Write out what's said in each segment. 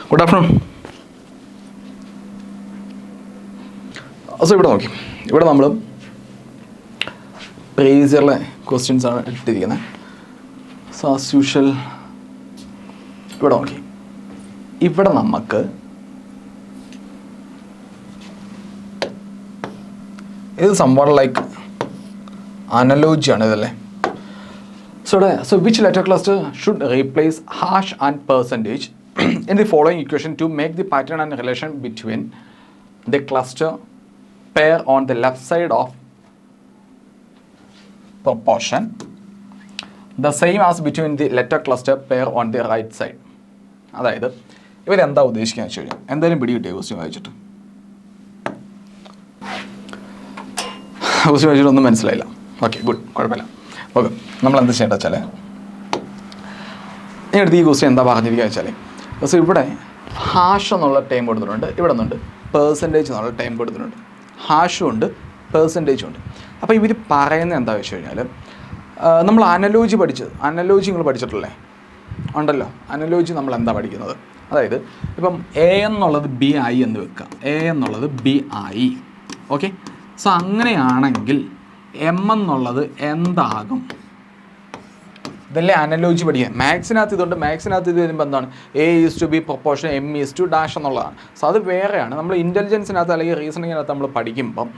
Good afternoon. ഇവിടെ നോക്കി, ഇവിടെ നമ്മൾ പ്രീവിയസ് ഇയറിലെ ക്വസ്റ്റ്യൻസ് ആണ് ഇട്ടിരിക്കുന്നത്. സോ ആസ് യൂഷ്വൽ ഇവിടെ നോക്കി, ഇവിടെ നമുക്ക് ഇത് സംവാട്ട് ലൈക്ക് അനലോജിയാണ് ഇതല്ലേ. So which letter cluster should replace hash and percentage in the following equation to make the pattern and relation between the cluster pair on the left side of proportion the same as between the letter cluster pair on the right side? അതായത് ഇവരെന്താ ഉദ്ദേശിക്കുന്നത് വെച്ച് കഴിഞ്ഞാൽ എന്തായാലും പിടി കിട്ടിയ question വായിച്ചിട്ട് ഒന്നും മനസ്സിലായില്ല. ഓക്കെ, ഗുഡ്, കുഴപ്പമില്ല. ഓക്കെ, നമ്മൾ എന്ത് ചെയ്യേണ്ടത് വെച്ചാൽ ഈ അടുത്ത് ഈ ക്വസ്റ്റ്യൻ എന്താ പറഞ്ഞിരിക്കുക വെച്ചാൽ, സോ ഇവിടെ ഹാഷ് എന്നുള്ള ടൈം കൊടുത്തിട്ടുണ്ട്, ഇവിടെ നിന്നുണ്ട് പേഴ്സൻറ്റേജ് എന്നുള്ള ടൈം കൊടുത്തിട്ടുണ്ട്. ഹാഷും ഉണ്ട് പേഴ്സൻറ്റേജും ഉണ്ട്. അപ്പോൾ ഇവർ പറയുന്നത് എന്താ വെച്ച് കഴിഞ്ഞാൽ, നമ്മൾ അനലോജി നിങ്ങൾ പഠിച്ചിട്ടില്ലേ? ഉണ്ടല്ലോ, അനലോജി നമ്മൾ എന്താ പഠിക്കുന്നത്? അതായത് ഇപ്പം എ എന്നുള്ളത് ബി ആയി എന്ന് വെക്കുക, എ എന്നുള്ളത് ബി ആയി. ഓക്കെ, സോ അങ്ങനെയാണെങ്കിൽ എം എന്നുള്ളത് എന്താകും? ഇതല്ലേ അനലോജി പഠിക്കുക. മാത്സിനകത്ത് ഇതുകൊണ്ട് മാത്സിനകത്ത് ഇത് വരുമ്പോൾ എന്താണ് A is to B proportion M is to dash എന്നുള്ളതാണ്. സോ അത് വേറെയാണ്. നമ്മൾ ഇൻ്റലിജൻസിനകത്ത് അല്ലെങ്കിൽ റീസണിങ്ങിനകത്ത് നമ്മൾ പഠിക്കുമ്പം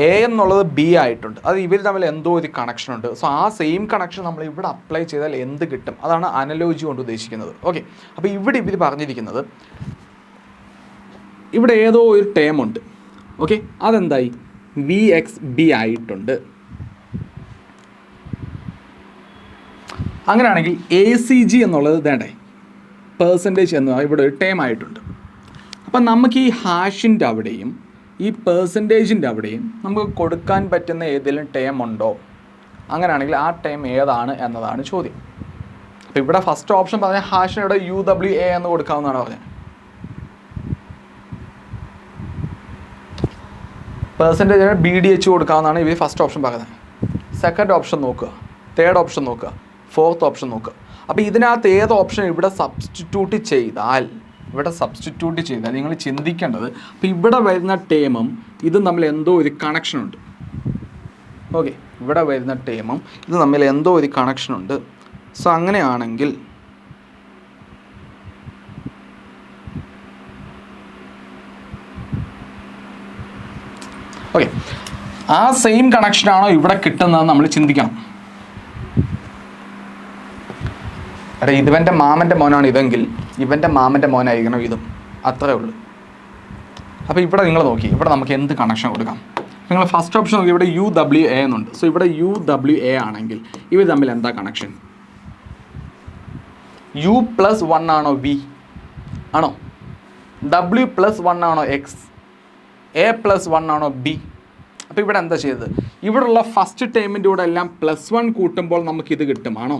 എ എന്നുള്ളത് ബി ആയിട്ടുണ്ട്, അത് ഇവർ തമ്മിൽ എന്തോ ഒരു കണക്ഷൻ ഉണ്ട്. സോ ആ സെയിം കണക്ഷൻ നമ്മൾ ഇവിടെ അപ്ലൈ ചെയ്താൽ എന്ത് കിട്ടും? അതാണ് അനലോജി കൊണ്ട് ഉദ്ദേശിക്കുന്നത്. ഓക്കെ, അപ്പോൾ ഇവിടെ ഇവർ പറഞ്ഞിരിക്കുന്നത് ഇവിടെ ഏതോ ഒരു ടേം ഉണ്ട്. ഓക്കെ, അതെന്തായി വി എക്സ് ബി ആയിട്ടുണ്ട്. അങ്ങനെയാണെങ്കിൽ എ സി ജി എന്നുള്ളത് വേണ്ടേ പേഴ്സൻറ്റേജ് എന്ന് ഇവിടെ ഒരു ടേം ആയിട്ടുണ്ട്. അപ്പം നമുക്ക് ഈ ഹാഷിൻ്റെ അവിടെയും ഈ പേഴ്സൻറ്റേജിൻ്റെ അവിടെയും നമുക്ക് കൊടുക്കാൻ പറ്റുന്ന ഏതെങ്കിലും ടേം ഉണ്ടോ? അങ്ങനെയാണെങ്കിൽ ആ ടേം ഏതാണ് എന്നതാണ് ചോദ്യം. അപ്പോൾ ഇവിടെ ഫസ്റ്റ് ഓപ്ഷൻ പറഞ്ഞാൽ ഹാഷിന് ഇവിടെ UWA എന്ന് കൊടുക്കാവുന്നതാണ് പറഞ്ഞത്. പേഴ്സൻറ്റേജ് BDH കൊടുക്കാവുന്നതാണ് ഇവർ ഫസ്റ്റ് ഓപ്ഷൻ പറയുന്നത്. സെക്കൻഡ് ഓപ്ഷൻ നോക്കുക, തേർഡ് ഓപ്ഷൻ നോക്കുക, ഫോർത്ത് ഓപ്ഷൻ നോക്കുക. അപ്പോൾ ഇതിനകത്ത് ഏത് ഓപ്ഷൻ ഇവിടെ സബ്സ്റ്റിറ്റ്യൂട്ട് ചെയ്താൽ നിങ്ങൾ ചിന്തിക്കേണ്ടത്, അപ്പോൾ ഇവിടെ വരുന്ന ടേമും ഇതും തമ്മിൽ എന്തോ ഒരു കണക്ഷനുണ്ട്. ഓക്കെ, ഇവിടെ വരുന്ന ടേമും ഇത് തമ്മിൽ എന്തോ ഒരു കണക്ഷനുണ്ട്. സോ അങ്ങനെയാണെങ്കിൽ ഓക്കെ, ആ സെയിം കണക്ഷനാണോ ഇവിടെ കിട്ടുന്നത് നമ്മൾ ചിന്തിക്കണം. എടാ, ഇവൻ്റെ മാമൻ്റെ മോനാണ് ഇതെങ്കിൽ ഇവൻ്റെ മാമൻ്റെ മോനായിരിക്കണം ഇതും, അത്രേ ഉള്ളൂ. അപ്പോൾ ഇവിടെ നിങ്ങൾ നോക്കി, ഇവിടെ നമുക്ക് എന്ത് കണക്ഷൻ കൊടുക്കാം? നിങ്ങൾ ഫസ്റ്റ് ഓപ്ഷൻ നോക്കി, ഇവിടെ UWA എന്നുണ്ട്. സോ ഇവിടെ UWA ആണെങ്കിൽ ഇവർ തമ്മിൽ എന്താ കണക്ഷൻ? U+1 ആണോ V ആണോ? W+1 ആണോ X? A+1 ആണോ B? അപ്പോൾ ഇവിടെ എന്താ ചെയ്തത്? ഇവിടെയുള്ള ഫസ്റ്റ് ടേമിൻ്റെ കൂടെ എല്ലാം +1 കൂട്ടുമ്പോൾ നമുക്കിത് കിട്ടുമാണോ?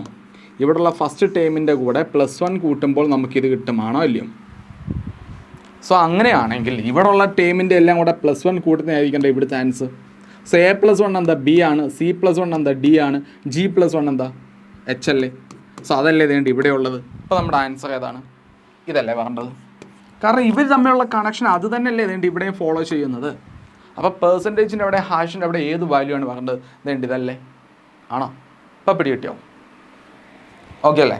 ഇവിടെയുള്ള ഫസ്റ്റ് ടേമിൻ്റെ കൂടെ +1 കൂട്ടുമ്പോൾ നമുക്കിത് കിട്ടുമാണോ അല്ലയോ? സോ അങ്ങനെയാണെങ്കിൽ ഇവിടെയുള്ള ടേമിൻ്റെ എല്ലാം കൂടെ +1 കൂട്ടുന്നതായിരിക്കേണ്ട ഇവിടുത്തെ ആൻസർ. സോ A+1 എന്താ B ആണ്, C+1 എന്താ D ആണ്, G+1 എന്താ H അല്ലേ? സോ അതല്ലേ വേണ്ടി ഇവിടെ ഉള്ളത്. അപ്പോൾ നമ്മുടെ ആൻസർ ഏതാണ്? ഇതല്ലേ പറയേണ്ടത്. കാരണം ഇവർ തമ്മിലുള്ള കണക്ഷൻ അത് തന്നെയല്ലേ വേണ്ടി ഇവിടെയും ഫോളോ ചെയ്യുന്നത്. അപ്പോൾ പേഴ്സൻറ്റേജിൻ്റെ അവിടെ ഹാഷിൻ്റെ അവിടെ ഏത് വാല്യൂ ആണ് പറയേണ്ടത്? വേണ്ടി ഇതല്ലേ ആണോ? ഇപ്പോൾ പിടി കിട്ടിയോ? ഓക്കെ അല്ലേ?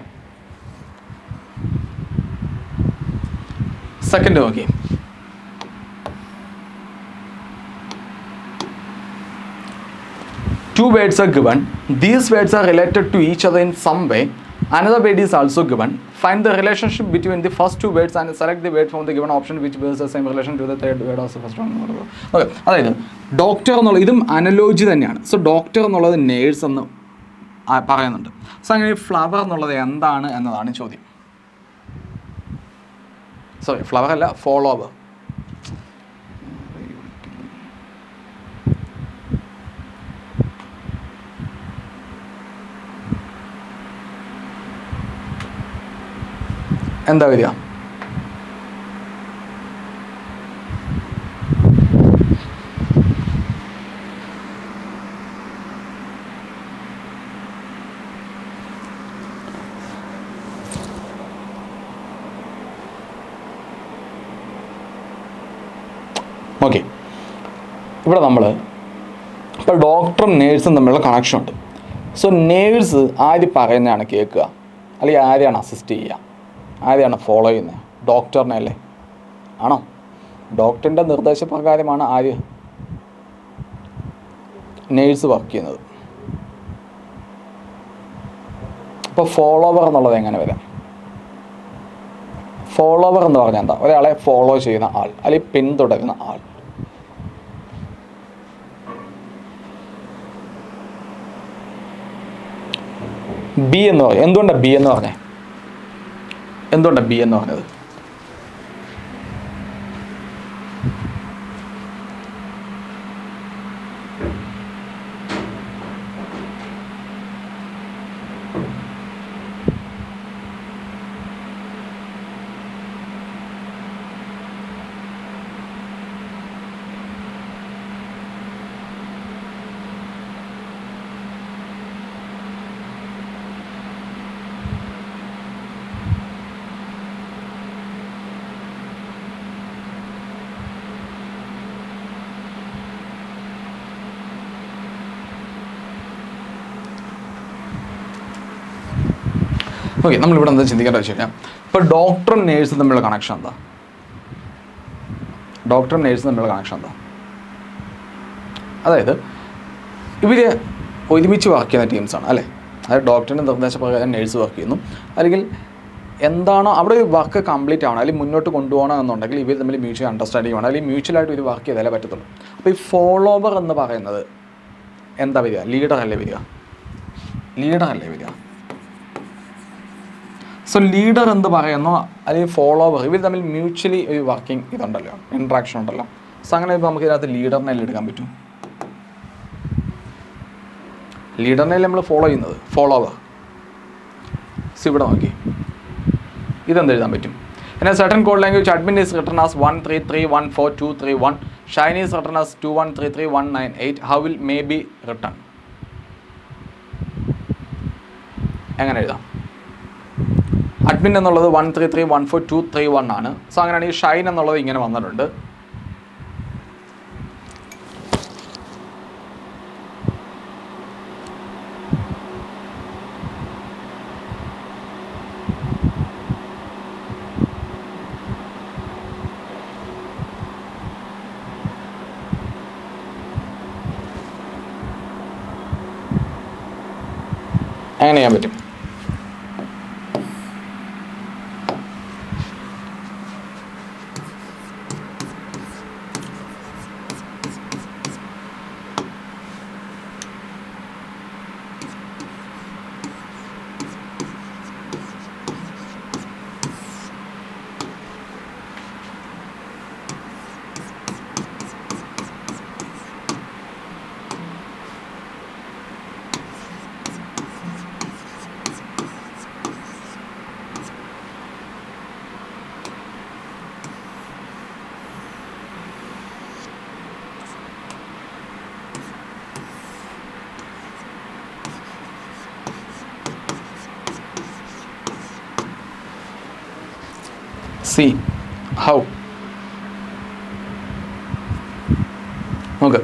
സെക്കൻഡ് നോക്കി, two words are given. These words are related to each other in some way. Another word is also given. Find the relationship between the first two words and select the word from the given option which bears the same relation to the third word of the first one. Okay, അതായത് doctor എന്നുള്ള ഇതും analogy തന്നെയാണ്. So doctor എന്നുള്ളത് nurse എന്ന് പറയുന്നുണ്ട്. So അങ്ങനെ flower എന്നുള്ളത് എന്താണ് എന്നതാണ് ചോദ്യം. സോറി, ഫ്ലവർ അല്ല, ഫോളോവർ. എന്താ വരിക? ഓക്കെ, ഇവിടെ നമ്മൾ ഇപ്പോൾ ഡോക്ടറും നേഴ്സും തമ്മിലുള്ള കണക്ഷൻ ഉണ്ട്. സോ നേഴ്സ് ആര് പറയുന്നതാണ് കേൾക്കുക, അല്ലെങ്കിൽ ആരെയാണ് അസിസ്റ്റ് ചെയ്യുക, ആരെയാണ് ഫോളോ ചെയ്യുന്നത്? ഡോക്ടറിനെ അല്ലേ? ആണോ? ഡോക്ടറിൻ്റെ നിർദ്ദേശപ്രകാരമാണ് ആര് നേഴ്സ് വർക്ക് ചെയ്യുന്നത്. അപ്പോൾ ഫോളോവർ എന്നുള്ളത് എങ്ങനെ വരാം? ഫോളോവർ എന്ന് പറഞ്ഞാൽ എന്താ? ഒരാളെ ഫോളോ ചെയ്യുന്ന ആൾ, അല്ലെങ്കിൽ പിന്തുടരുന്ന ആൾ. ബി എന്ന് പറയും. എന്തുകൊണ്ടാണ് ബി എന്ന് പറഞ്ഞത്? എന്തുകൊണ്ടാണ് ബി എന്ന് പറഞ്ഞത്? ഓക്കെ, നമ്മളിവിടെ എന്താ ചിന്തിക്കേണ്ടത് വെച്ച് കഴിഞ്ഞാൽ, ഇപ്പോൾ ഡോക്ടറും നേഴ്സും തമ്മിലുള്ള കണക്ഷൻ എന്താ? ഡോക്ടറും നേഴ്സും തമ്മിലുള്ള കണക്ഷൻ എന്താ? അതായത് ഇവർ ഒരുമിച്ച് വർക്ക് ചെയ്യുന്ന ടീംസാണ് അല്ലേ? അതായത് ഡോക്ടറിൻ്റെ നിർദ്ദേശപ്രകാരം നേഴ്സ് വർക്ക് ചെയ്യുന്നു, അല്ലെങ്കിൽ എന്താണോ അവിടെ ഒരു വർക്ക് കംപ്ലീറ്റ് ആവണം, അല്ലെങ്കിൽ മുന്നോട്ട് കൊണ്ടുപോകണം എന്നുണ്ടെങ്കിൽ ഇവർ തമ്മിൽ മ്യൂച്വൽ അണ്ടർസ്റ്റാൻഡിങ് വേണം, അല്ലെങ്കിൽ മ്യൂച്വലായിട്ട് ഒരു വർക്ക് ചെയ്താലേ പറ്റത്തുള്ളൂ. അപ്പോൾ ഈ ഫോളോവർ എന്ന് പറയുന്നത് എന്താ വരിക? ലീഡർ അല്ലേ വരിക? ലീഡർ അല്ലേ വരിക? സോ ലീഡർ എന്ന് പറയുന്നു, അല്ലെങ്കിൽ ഫോളോവർ, ഇവർ തമ്മിൽ മ്യൂച്വലി ഒരു വർക്കിംഗ് ഇതുണ്ടല്ലോ, ഇൻട്രാക്ഷൻ ഉണ്ടല്ലോ. സോ അങ്ങനെ ഇപ്പോൾ നമുക്ക് ഇതിനകത്ത് ലീഡറിനെ എടുക്കാൻ പറ്റും. ലീഡറിനെ നമ്മൾ ഫോളോ ചെയ്യുന്നത്, ഫോളോവർ. സോ ഇവിടെ നോക്കി, ഇതെന്ത് എഴുതാൻ പറ്റും? In a certain code language, admin is written as 133142331. Shiny is written as 2133198. How will may be written? എങ്ങനെ എഴുതാം? അഡ്മിൻ എന്നുള്ളത് 133142331 ആണ്. സോ അങ്ങനെയാണെങ്കിൽ ഷൈൻ എന്നുള്ളത് ഇങ്ങനെ വന്നിട്ടുണ്ട്. എങ്ങനെ ചെയ്യാൻ പറ്റും? See how? നോക്ക്,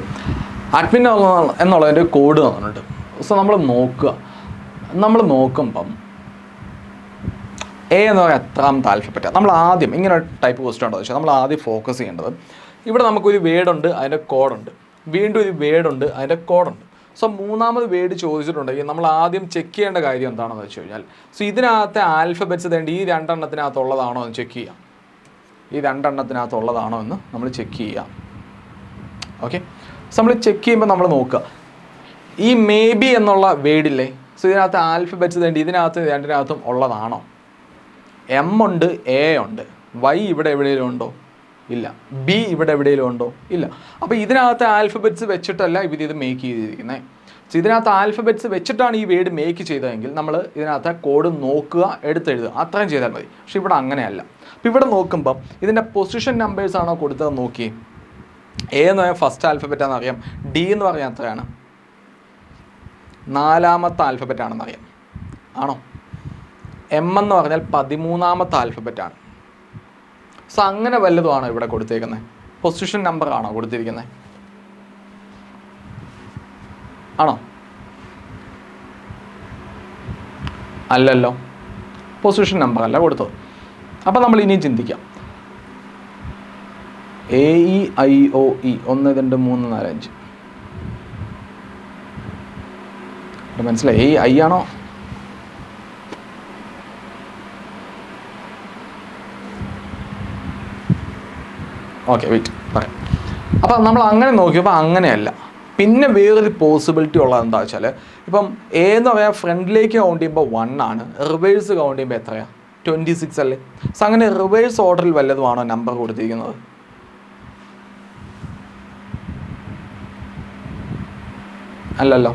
അഡ്മിൻ എന്നുള്ളതിൻ്റെ കോഡ് തന്നിട്ടുണ്ട്. സോ നമ്മൾ നോക്കുമ്പം എ എന്ന് പറയാൻ എത്രാമത്തെ ആൽഫബറ്റാ? നമ്മൾ ആദ്യം ഇങ്ങനെ ടൈപ്പ് ക്വസ്റ്റ്യൻ ഉണ്ടോ വെച്ചാൽ നമ്മൾ ആദ്യം ഫോക്കസ് ചെയ്യേണ്ടത്, ഇവിടെ നമുക്കൊരു വേർഡുണ്ട്, അതിൻ്റെ കോഡുണ്ട്, വീണ്ടും ഒരു വേർഡുണ്ട്, അതിൻ്റെ കോഡുണ്ട്. സോ മൂന്നാമത് വേർഡ് ചോദിച്ചിട്ടുണ്ടെങ്കിൽ നമ്മൾ ആദ്യം ചെക്ക് ചെയ്യേണ്ട കാര്യം എന്താണെന്ന് വെച്ച് കഴിഞ്ഞാൽ, സോ ഇതിനകത്തെ ആൽഫബറ്റ്സ് വേണ്ടി ഈ രണ്ടെണ്ണത്തിനകത്തുള്ളതാണോ എന്ന് ചെക്ക് ചെയ്യാം. ഈ രണ്ടെണ്ണത്തിനകത്തുള്ളതാണോ എന്ന് നമ്മൾ ചെക്ക് ചെയ്യാം. ഓക്കെ, സോ നമ്മൾ ചെക്ക് ചെയ്യുമ്പോൾ നമ്മൾ നോക്കുക, ഈ മേ ബി എന്നുള്ള വേർഡില്ലേ, സോ ഇതിനകത്ത് ആൽഫബറ്റ്സ് വേണ്ടി ഇതിനകത്ത് രണ്ടിനകത്തും ഉള്ളതാണോ? എം ഉണ്ട്, എ ഉണ്ട്, വൈ ഇവിടെ എവിടെയെങ്കിലും ഉണ്ടോ? ഇല്ല. ബി ഇവിടെ എവിടെയെങ്കിലും ഉണ്ടോ? ഇല്ല. അപ്പോൾ ഇതിനകത്ത് ആൽഫബറ്റ്സ് വെച്ചിട്ടല്ല ഇത് മേക്ക് ചെയ്തിരിക്കുന്നത്. സോ ഇതിനകത്ത് ആൽഫബറ്റ്സ് വെച്ചിട്ടാണ് ഈ വേർഡ് മേക്ക് ചെയ്തതെങ്കിൽ നമ്മൾ ഇതിനകത്ത് കോഡ് നോക്കുക, എടുത്തെഴുതുക, അത്രയും ചെയ്താൽ മതി. പക്ഷെ ഇവിടെ അങ്ങനെയല്ല. അപ്പോൾ ഇവിടെ നോക്കുമ്പം ഇതിൻ്റെ പൊസിഷൻ നമ്പേഴ്സ് ആണോ കൊടുത്തത് നോക്കി. എ എന്ന് പറഞ്ഞാൽ ഫസ്റ്റ് ആൽഫബറ്റാണെന്ന് അറിയാം, ഡി എന്ന് പറഞ്ഞാൽ എത്രയാണ്? 4ാമത്തെ ആൽഫബറ്റാണെന്ന് അറിയാം, ആണോ? എം എന്ന് പറഞ്ഞാൽ 13ാമത്തെ ആൽഫബറ്റാണ്. സോ അങ്ങനെ വല്ലതുമാണോ ഇവിടെ കൊടുത്തേക്കുന്നത്? പൊസിഷൻ നമ്പർ ആണോ കൊടുത്തിരിക്കുന്നത്? ആണോ? അല്ലല്ലോ, പൊസിഷൻ നമ്പർ അല്ല കൊടുത്തത്. അപ്പോൾ നമ്മൾ ഇനിയും ചിന്തിക്കാം. AEIOE 1 2 3 4 5 മനസ്സിലായി? ഐ ആണോ? ഓക്കെ, വെയിറ്റ് പറയാം. അപ്പം നമ്മൾ അങ്ങനെ നോക്കിയപ്പോൾ അങ്ങനെയല്ല. പിന്നെ വേറൊരു പോസിബിലിറ്റി ഉള്ളത് എന്താ വെച്ചാൽ, ഇപ്പം എന്ന് പറയാൻ ഫ്രണ്ടിലേക്ക് കൗണ്ട് ചെയ്യുമ്പോൾ 1 ആണ്, റിവേഴ്സ് കൗണ്ട് ചെയ്യുമ്പോൾ എത്രയാണ്? 26 അല്ലേ? സോ അങ്ങനെ റിവേഴ്സ് ഓർഡറിൽ വല്ലതുമാണോ നമ്പർ കൊടുത്തിരിക്കുന്നത്? അല്ലല്ലോ.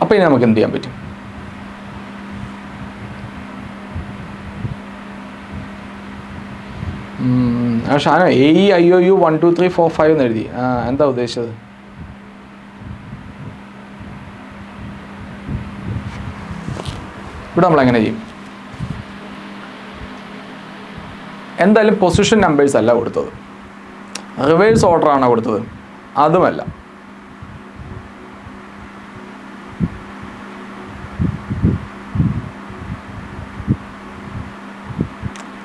അപ്പോൾ ഇനി നമുക്ക് എന്ത് ചെയ്യാൻ പറ്റും? ഷാനോ AEIOU 1 2 3 4 5 എന്ന് എഴുതി. എന്താ ഉദ്ദേശിച്ചത്? ഇവിടെ നമ്മൾ എങ്ങനെ ചെയ്യും? എന്തായാലും പൊസിഷൻ നമ്പേഴ്സ് അല്ല കൊടുത്തത്, റിവേഴ്സ് ഓർഡർ ആണോ കൊടുത്തത്? അതുമല്ല.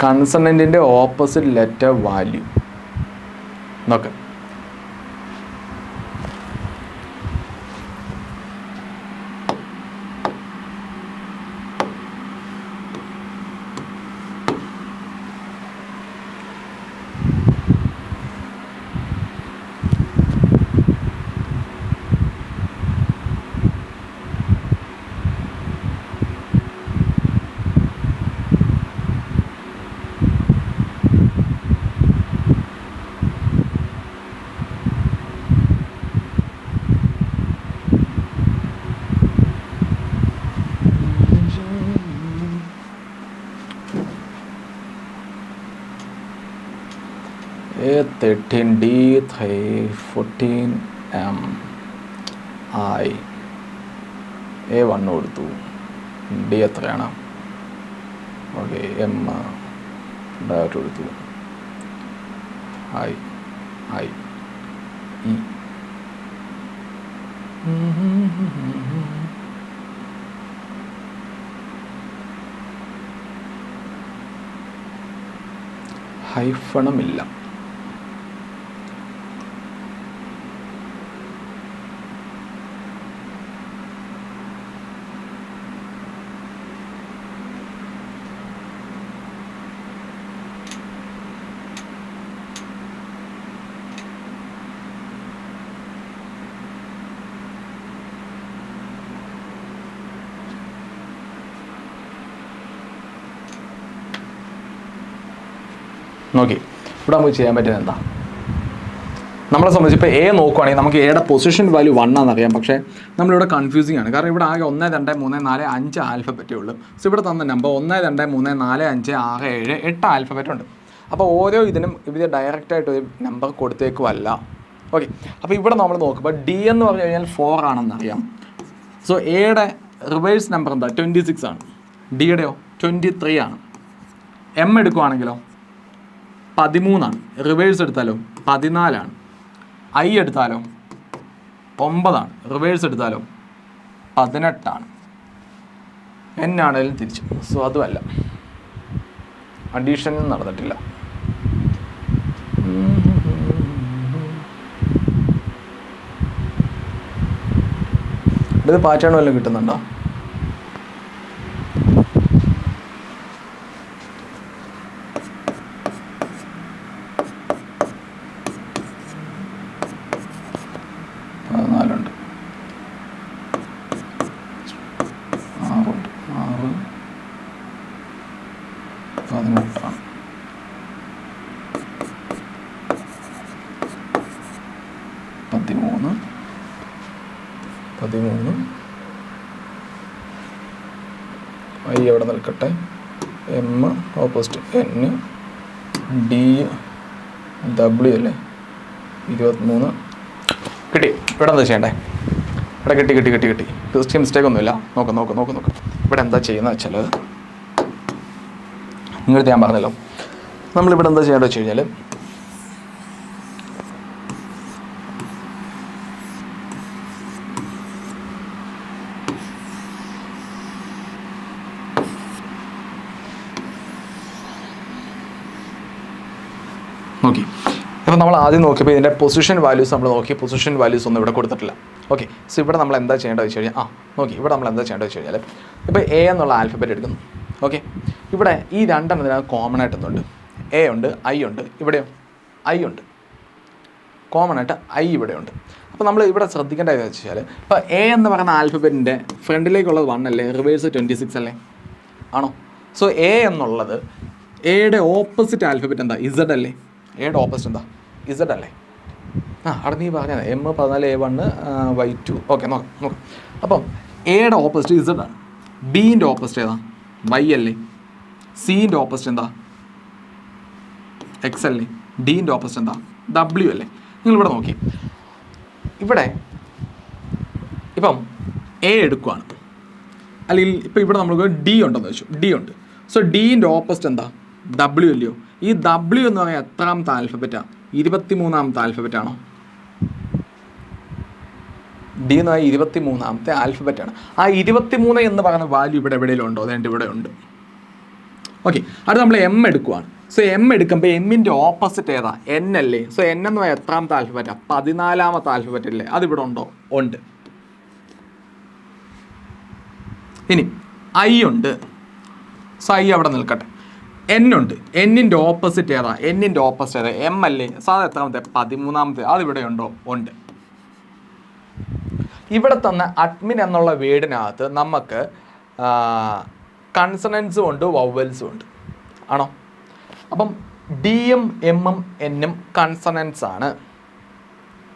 കൺസണൻറ്റിൻ്റെ ഓപ്പോസിറ്റ് ലെറ്റർ വാല്യൂ നോക്ക്. A13D 314M I A1 കൊടുത്തു. D എത്രയാണ്? ഓക്കെ, M ഡയറക്റ്റ് കൊടുത്തു. I E ഹൈഫണമില്ല. നോക്കി, ഇവിടെ നമുക്ക് ചെയ്യാൻ പറ്റുന്നത് എന്താ? നമ്മളെ സംബന്ധിച്ച് ഇപ്പോൾ A നോക്കുവാണെങ്കിൽ നമുക്ക് Aയുടെ പൊസിഷൻ വാല്യൂ 1 ആണെന്നറിയാം. പക്ഷേ നമ്മളിവിടെ കൺഫ്യൂസിങ് ആണ്. കാരണം ഇവിടെ ആകെ 1 2 3 4 5 ആൽഫബറ്റേ ഉള്ളൂ. സോ ഇവിടെ തന്ന നമ്പർ 1 2 3 4 5 6 7 8 ആൽഫബറ്റ് ഉണ്ട്. അപ്പോൾ ഓരോ ഇതിനും ഇവർ ഡയറക്റ്റായിട്ട് ഒരു നമ്പർ കൊടുത്തേക്കുമല്ല. ഓക്കെ, അപ്പോൾ ഇവിടെ നമ്മൾ നോക്കുമ്പോൾ D എന്ന് പറഞ്ഞു കഴിഞ്ഞാൽ 4 ആണെന്നറിയാം. സോ Aയുടെ റിവേഴ്സ് നമ്പർ എന്താ? 26 ആണ്. Dയുടെയോ 23 ആണ്. M എടുക്കുവാണെങ്കിലോ 13 ആണ്. റിവേഴ്സ് എടുത്താലോ 14 ആണ്. I എടുത്താലോ 9 ആണ്. റിവേഴ്സ് എടുത്താലോ 18 ആണ്. N ആണെങ്കിലും തിരിച്ചു. സോ അതുമല്ല, അഡീഷൻ നടന്നിട്ടില്ല. ഇത് പാറ്റേൺ വല്ലതും കിട്ടുന്നുണ്ടോ? I എവിടെ നിൽക്കട്ടെ? M opposite N D W അല്ലേ? 23 കിട്ടി. ഇവിടെ എന്താ ചെയ്യണ്ടേ? ഇവിടെ കിട്ടി. മിസ്റ്റേക്ക് ഒന്നുമില്ല. നോക്ക്. ഇവിടെ എന്താ ചെയ്യുന്നത് വെച്ചാൽ, നിങ്ങളടുത്ത് ഞാൻ പറഞ്ഞല്ലോ, നമ്മളിവിടെ എന്താ ചെയ്യേണ്ടത് വെച്ച് കഴിഞ്ഞാൽ, നോക്കി. അപ്പോൾ നമ്മൾ ആദ്യം നോക്കിയപ്പോൾ ഇതിൻ്റെ പൊസിഷൻ വാല്യൂസ് നമ്മൾ നോക്കി. പൊസിഷൻ വാല്യൂസ് ഒന്നും ഇവിടെ കൊടുത്തിട്ടില്ല. ഓക്കെ. സോ ഇവിടെ നമ്മൾ എന്താ ചെയ്യേണ്ടത് വെച്ച് കഴിഞ്ഞാൽ, നോക്കി, ഇവിടെ നമ്മൾ എന്താ ചെയ്യേണ്ടത് വെച്ച് കഴിഞ്ഞാൽ, ഇപ്പോൾ എ എന്നുള്ള ആൽഫബറ്റ് എടുക്കുന്നു. ഓക്കെ. ഇവിടെ ഈ രണ്ടെണ്ണത്തിനകത്ത് കോമൺ ആയിട്ട് എന്തുണ്ട്? എ ഉണ്ട്, ഐ ഉണ്ട്. ഇവിടെയോ ഐ ഉണ്ട്. കോമൺ ആയിട്ട് ഐ ഇവിടെ ഉണ്ട്. അപ്പോൾ നമ്മൾ ഇവിടെ ശ്രദ്ധിക്കേണ്ട എന്താ വെച്ചാൽ, ഇപ്പോൾ എ എന്ന് പറയുന്ന ആൽഫബറ്റിൻ്റെ ഫ്രണ്ടിലേക്കുള്ളത് 1 അല്ലേ, റിവേഴ്സ് 26 അല്ലേ, ആണോ? സോ എ എന്നുള്ളത് എയുടെ ഓപ്പോസിറ്റ് ആൽഫബറ്റ് എന്താ? ഇസഡ് അല്ലേ? എയുടെ ഓപ്പോസിറ്റ് എന്താ? ഇസഡ് അല്ലേ? അവിടെ നീ പറഞ്ഞത് M14 A1 Y2. ഓക്കെ, നോക്കാം. അപ്പം എയുടെ ഓപ്പോസിറ്റ് ഇസഡ് ആണ്. ബീൻ്റെ ഓപ്പോസിറ്റ് ഏതാ? വൈ അല്ലേ? സീൻ്റെ ഓപ്പോസിറ്റ് എന്താ? എക്സ് അല്ലേ? ഡീൻ്റെ ഓപ്പോസിറ്റ് എന്താ? W അല്ലേ? നിങ്ങളിവിടെ നോക്കി. ഇവിടെ ഇപ്പം എ എടുക്കുകയാണ്, അല്ലെങ്കിൽ ഇപ്പോൾ ഇവിടെ നമുക്ക് ഡി ഉണ്ടെന്ന് വെച്ചു. ഡി ഉണ്ട്. സോ ഡീൻ്റെ ഓപ്പോസിറ്റ് എന്താ? W അല്ലയോ? ഈ W എന്ന് പറയുന്നത് എത്രാമത്തെ ആൽഫബറ്റാണ്? 23ാമത്തെ ആൽഫബറ്റാണോ? ഡി എന്ന് പറയുന്നത് 23ാമത്തെ ആൽഫബറ്റാണ്. ആ 23 എന്ന് പറയുന്ന വാല്യൂ ഇവിടെ എവിടെയെങ്കിലും ഉണ്ടോ? അതുകൊണ്ട് ഇവിടെ ഉണ്ട്. ഓക്കെ. അത് നമ്മൾ M എടുക്കുവാണ്. സോ M എടുക്കുമ്പോൾ എമ്മിൻ്റെ ഓപ്പോസിറ്റ് ഏതാ? N അല്ലേ? സോ N എന്ന് പറയുന്നത് എത്രാമത്തെ ആൽഫബറ്റാണ്? 14ാമത്തെ ആൽഫബറ്റ് അല്ലേ? അതിവിടെ ഉണ്ടോ? ഉണ്ട്. ഇനി I ഉണ്ട്. സോ I അവിടെ നിൽക്കട്ടെ. N ഉണ്ട്. എന്നിൻ്റെ ഓപ്പോസിറ്റ് ഏതാ? എന്നിൻ്റെ ഓപ്പോസിറ്റ് ഏതാ? M അല്ലേ? സോ അത് എത്രാമത്തെ? 13ാമത്തെ. അതിവിടെ ഉണ്ടോ? ഉണ്ട്. ഇവിടെ തന്നെ അഡ്മിൻ എന്നുള്ള വേർഡിനകത്ത് നമുക്ക് കൺസണൻസും ഉണ്ട്, വവൽസും ഉണ്ട്, ആണോ? അപ്പം ഡിയും എമ്മും എന്നും കൺസണൻസ് ആണ്.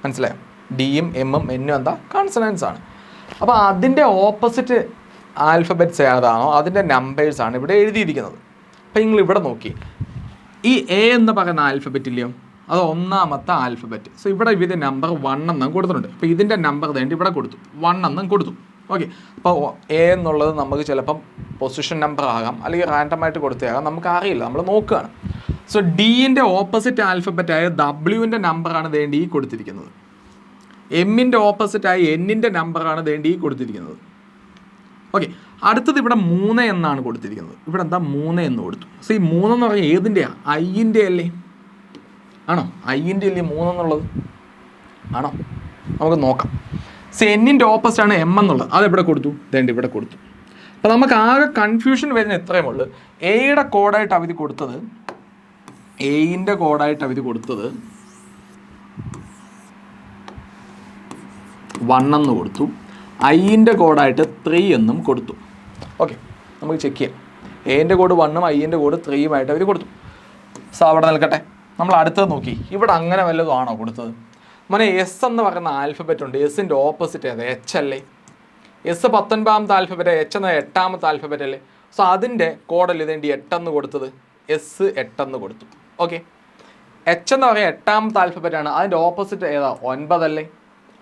മനസ്സിലായോ? ഡിയും എമ്മും എന്നും എന്താ? കൺസണൻസ് ആണ്. അപ്പോൾ അതിൻ്റെ ഓപ്പോസിറ്റ് ആൽഫബറ്റ്സ് ഏതാണോ അതിൻ്റെ നമ്പേഴ്സാണ് ഇവിടെ എഴുതിയിരിക്കുന്നത്. അപ്പോൾ നിങ്ങൾ ഇവിടെ നോക്കി, ഈ എ എന്ന് പറയുന്ന ആൽഫബറ്റ് ഇല്ലയോ, അത് 1ാമത്തെ ആൽഫബറ്റ്. സോ ഇവിടെ ഇതിൻ്റെ നമ്പർ 1 എന്നും കൊടുത്തിട്ടുണ്ട്. അപ്പോൾ ഇതിൻ്റെ നമ്പർ വേണ്ടി ഇവിടെ കൊടുത്തു, 1 എന്നും കൊടുത്തു. ഓക്കെ. അപ്പോൾ എ എന്നുള്ളത് നമുക്ക് ചിലപ്പം പൊസിഷൻ നമ്പർ ആകാം, അല്ലെങ്കിൽ റാൻഡമായിട്ട് കൊടുത്തേക്കാം, നമുക്ക് അറിയില്ല, നമ്മൾ നോക്കുകയാണ്. സോ ഡീൻ്റെ ഓപ്പോസിറ്റ് ആൽഫബറ്റായ ഡബ്ല്യുവിൻ്റെ നമ്പറാണ് വേണ്ടി ഈ കൊടുത്തിരിക്കുന്നത്. എമ്മിൻ്റെ ഓപ്പോസിറ്റായ എന്നിൻ്റെ നമ്പറാണ് വേണ്ടി ഈ കൊടുത്തിരിക്കുന്നത്. ഓക്കെ. അടുത്തത് ഇവിടെ 3 എന്നാണ് കൊടുത്തിരിക്കുന്നത്. ഇവിടെ എന്താ? 3 എന്ന് കൊടുത്തു. സോ ഈ 3 എന്ന് പറഞ്ഞാൽ ഏതിൻ്റെയാണ്? ഐൻ്റെ അല്ലേ? ആണോ? ഐൻ്റെ അല്ലേ 3 എന്നുള്ളത്? ആണോ? നമുക്ക് നോക്കാം. സോ എന്നിൻ്റെ ഓപ്പോസിറ്റ് ആണ് M എന്നുള്ളത്. അതെവിടെ കൊടുത്തു? ഇതേണ്ട ഇവിടെ കൊടുത്തു. അപ്പോൾ നമുക്ക് ആകെ കൺഫ്യൂഷൻ വരുന്ന ഇത്രയും ഉള്ളൂ. എയുടെ കോഡായിട്ട് അവധി കൊടുത്തത്, എയിൻ്റെ കോഡായിട്ട് അവധി കൊടുത്തത് 1 എന്ന് കൊടുത്തു. ഐൻ്റെ കോഡായിട്ട് 3 എന്നും കൊടുത്തു. ഓക്കെ. നമുക്ക് ചെക്ക് ചെയ്യാം. എൻ്റെ കോഡ് 1ഉം ഐൻ്റെ കോഡ് 3ഉമായിട്ട് അവർ കൊടുത്തു. സോ അവിടെ നിൽക്കട്ടെ. നമ്മൾ അടുത്തത് നോക്കി. ഇവിടെ അങ്ങനെ വല്ലതും ആണോ കൊടുത്തത്? മോനെ എസ് എന്ന് പറയുന്ന ആൽഫബറ്റ് ഉണ്ട്. എസിൻ്റെ ഓപ്പോസിറ്റ് ഏതാ? എച്ച് അല്ലേ? എസ് 19ാമത്തെ ആൽഫബറ്റ്, എച്ച് എന്ന 8ാമത്തെ ആൽഫബറ്റ് അല്ലേ? സോ അതിൻ്റെ കോഡല്ലേ ഇതേണ്ടി 8 എന്ന് കൊടുത്തത്? എസ് 8 എന്ന് കൊടുത്തു. ഓക്കെ. എച്ച് എന്ന് പറയുക 8ാമത്തെ ആൽഫബറ്റാണ്. അതിൻ്റെ ഓപ്പോസിറ്റ് ഏതാ? 9 അല്ലേ?